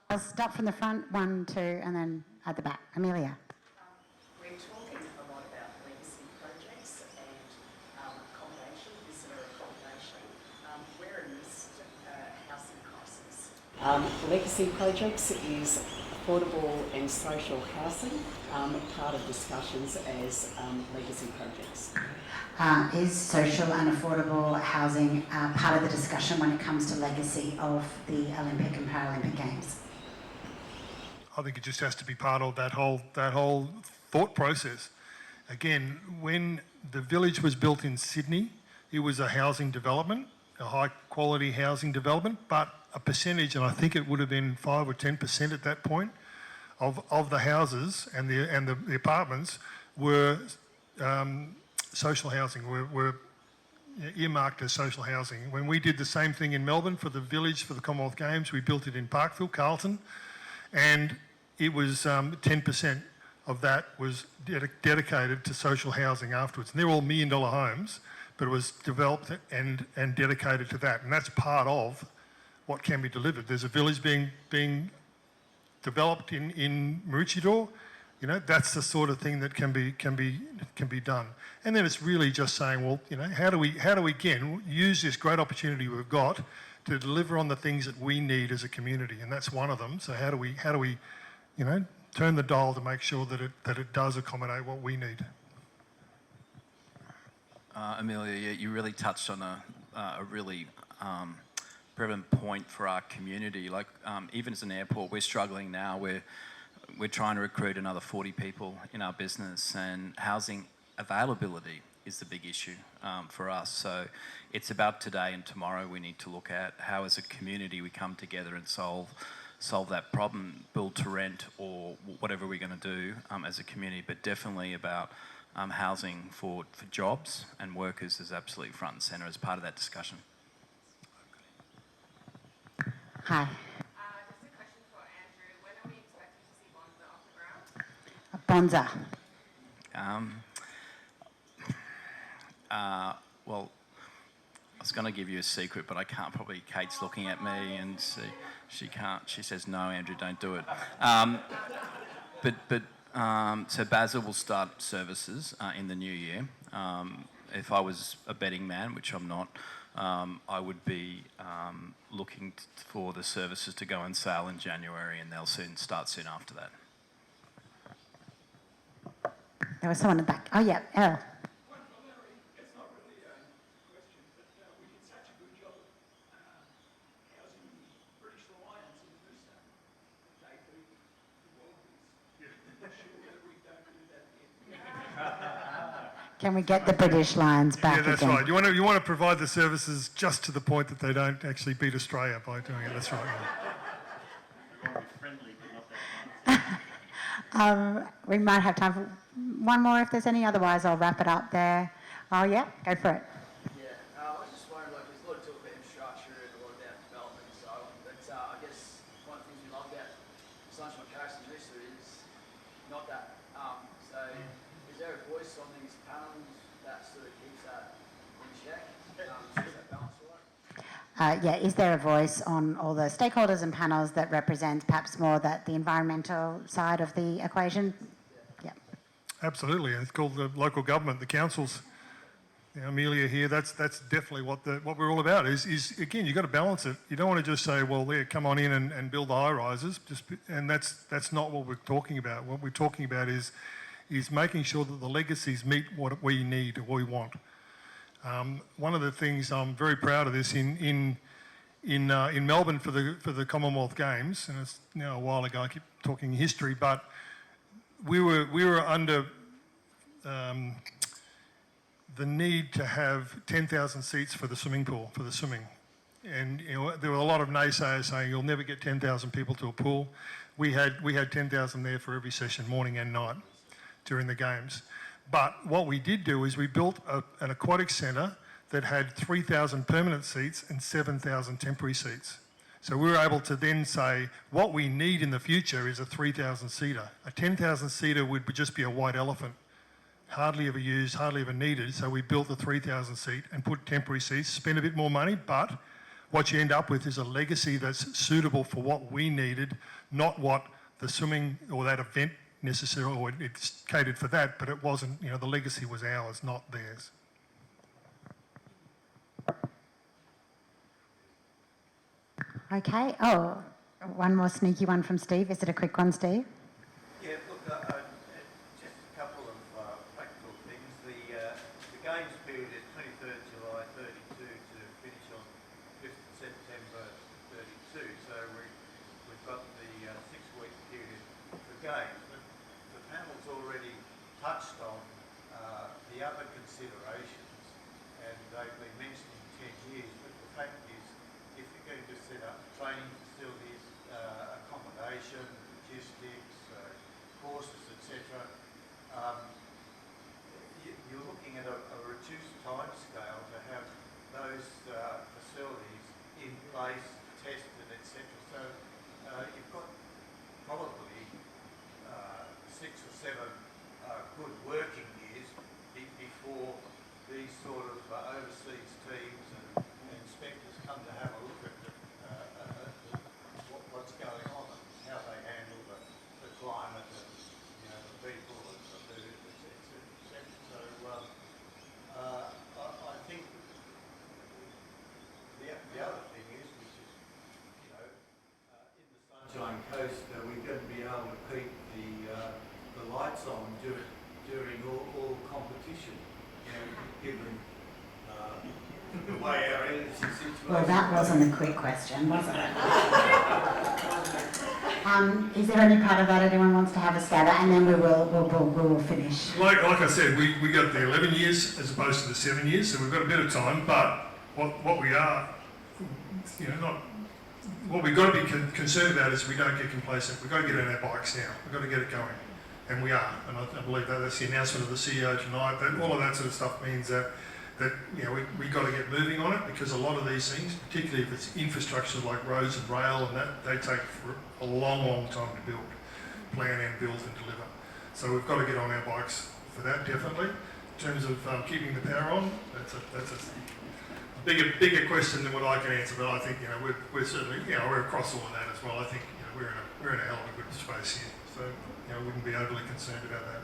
I'll start from the front, 1, 2, and then at the back. Amelia. We're talking a lot about legacy projects and accommodation, visitor accommodation. We're in this housing crisis. Legacy projects is affordable and social housing, part of discussions as legacy projects. Is social and affordable housing part of the discussion when it comes to legacy of the Olympic and Paralympic Games? I think it just has to be part of that whole thought process. Again, when the village was built in Sydney, it was a housing development, a high quality housing development, but a percentage, and I think it would have been 5 or 10% at that point, of the houses and the apartments were social housing, were earmarked as social housing. When we did the same thing in Melbourne for the village for the Commonwealth Games, we built it in Parkville, Carlton, and it was 10% of that was dedicated to social housing afterwards. And they're all $1 million homes, but it was developed and dedicated to that. And that's part of what can be delivered. There's a village being developed in Maroochydore. That's the sort of thing that can be done. And then it's really just saying, well, how do we again use this great opportunity we've got to deliver on the things that we need as a community, and that's one of them. So how do we turn the dial to make sure that it does accommodate what we need? Amelia, you really touched on a really prevalent point for our community. Like even as an airport, we're struggling now. We're trying to recruit another 40 people in our business, and housing availability is the big issue for us. So it's about today and tomorrow. We need to look at how as a community we come together and solve that problem, build to rent or whatever we're going to do as a community, but definitely about housing for jobs and workers is absolutely front and centre as part of that discussion. Hi. Just a question for Andrew. When are we expecting to see Bonza off the ground? Well, I was going to give you a secret, but I can't. Probably Kate's looking at me and she can't. She says, no, Andrew, don't do it. So Basil will start services in the new year. If I was a betting man, which I'm not, I would be looking for the services to go on sale in January, and they'll start soon after that. There was someone in the back. Oh, yeah, Errol. It's not really a question, but we did such a good job housing British Lions in Noosa. They beat the Wallabies. I'm sure that we don't do that again. Can we get the British Lions back Yeah, that's again? right. You want to provide the services just to the point that they don't actually beat Australia by doing it. That's right. We might have time for one more if there's any, otherwise I'll wrap it up there. Oh yeah, go for it. Yeah, I was just wondering, like, there's a lot of talk about infrastructure and a lot about development and so on, but I guess one of the things we love about Sunshine Coast and Noosa is not that. So is there a voice on these panels that sort of keeps that in check, keeps that balance right? Yeah, is there a voice on all the stakeholders and panels that represents perhaps more the environmental side of the equation? Yeah. Absolutely. It's called the local government, the councils. You know, Amelia here, that's definitely what we're all about. Is again, you've got to balance it. You don't want to just say, well, there, come on in and build the high rises. And that's not what we're talking about. What we're talking about is making sure that the legacies meet what we need or what we want. One of the things I'm very proud of this in Melbourne for the Commonwealth Games, and it's now a while ago. I keep talking history, but we were under the need to have 10,000 seats for the swimming pool, for the swimming. And you know, there were a lot of naysayers saying you'll never get 10,000 people to a pool. We had 10,000 there for every session, morning and night, during the games. But what we did do is we built an aquatic centre that had 3,000 permanent seats and 7,000 temporary seats. So we were able to then say, what we need in the future is a 3,000 seater. A 10,000 seater would just be a white elephant. Hardly ever used, hardly ever needed. So we built the 3,000 seat and put temporary seats, spent a bit more money, but what you end up with is a legacy that's suitable for what we needed, not what the swimming or that event necessarily, or it's catered for that, but it wasn't, you know, the legacy was ours, not theirs. Okay. Oh, one more sneaky one from Steve. Is it a quick one, Steve? Yeah, look, just a couple of practical things. The games period is 23rd July 32 to finish on 5th September 32. So we've got the 6-week period for games. But the panel's already touched on the other considerations, and they've been mentioned in 10 years. But the fact is, if you're going to set up training facilities, accommodation, logistics, courses, etc., you're looking at a reduced time scale to have those facilities in place, tested, etc. So you've got probably 6 or 7 good working years before these sort of overseas teams and inspectors come to have a look at what's going on and how they handle the climate and, you know, the people and the food, etc. So I think the other thing is, which is, you know, in the Sunshine Coast, we're going to be able to keep the lights on during all competition, you know, given the way our energy situation. Well, that wasn't a quick question, was it? Is there any part of that anyone wants to have a stab at, and then we will finish. Like I said, we got the 11 years as opposed to the 7 years, so we've got a bit of time. But what we are, you know, not what we've got to be concerned about is we don't get complacent. We've got to get on our bikes now. We've got to get it going, and we are. And I believe that's the announcement of the CEO tonight. That all of that sort of stuff means that you know we got to get moving on it, because a lot of these things, particularly if it's infrastructure like roads and rail and that, they take for a long time to build, plan and build and deliver. So we've got to get on our bikes for that, definitely. In terms of keeping the power on, that's a bigger question than what I can answer. But I think, you know, we're certainly, you know, we're across all of that as well. I think, you know, we're in a hell of a good space here. So, you know, wouldn't be overly concerned about that.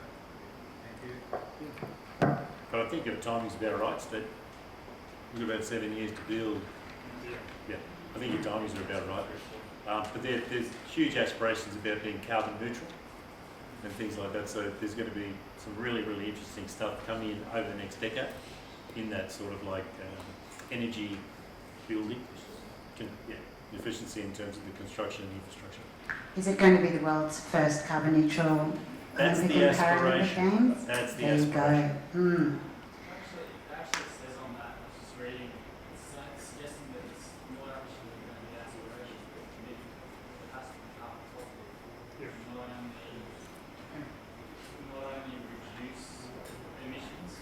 Thank you. But I think your timing's about right, Steve. We've got about 7 years to build. Yeah, I think your timings are about right. But there's huge aspirations about being carbon neutral and things like that. So there's going to be some really interesting stuff coming in over the next decade in that sort of like energy building, efficiency in terms of the construction and infrastructure. Is it going to be the world's first carbon neutral That's Olympic the and Paralympic aspiration. Games. That's the There you aspiration. go. Mm. Actually, it says on that, I was just reading, it's suggesting that it's not actually going to be aspiration, but commitment. It has to become possible. Not only reduce emissions,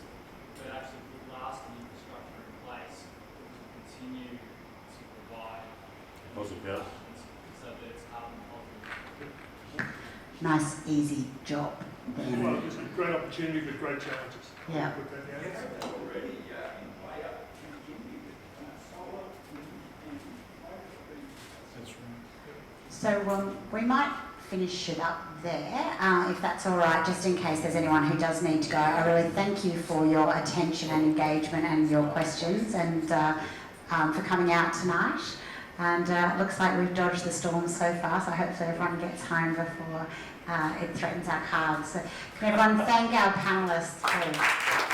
but actually put lasting infrastructure in place to continue to provide Positive. so that it's carbon positive. Nice, easy job then. Well, it's a great opportunity, but great challenges. Yeah. Put that down. So we might finish it up there, if that's all right, just in case there's anyone who does need to go. I really thank you for your attention and engagement and your questions and for coming out tonight. And it looks like we've dodged the storm so far, so hopefully everyone gets home before it threatens our calves. So can everyone thank our panellists, please?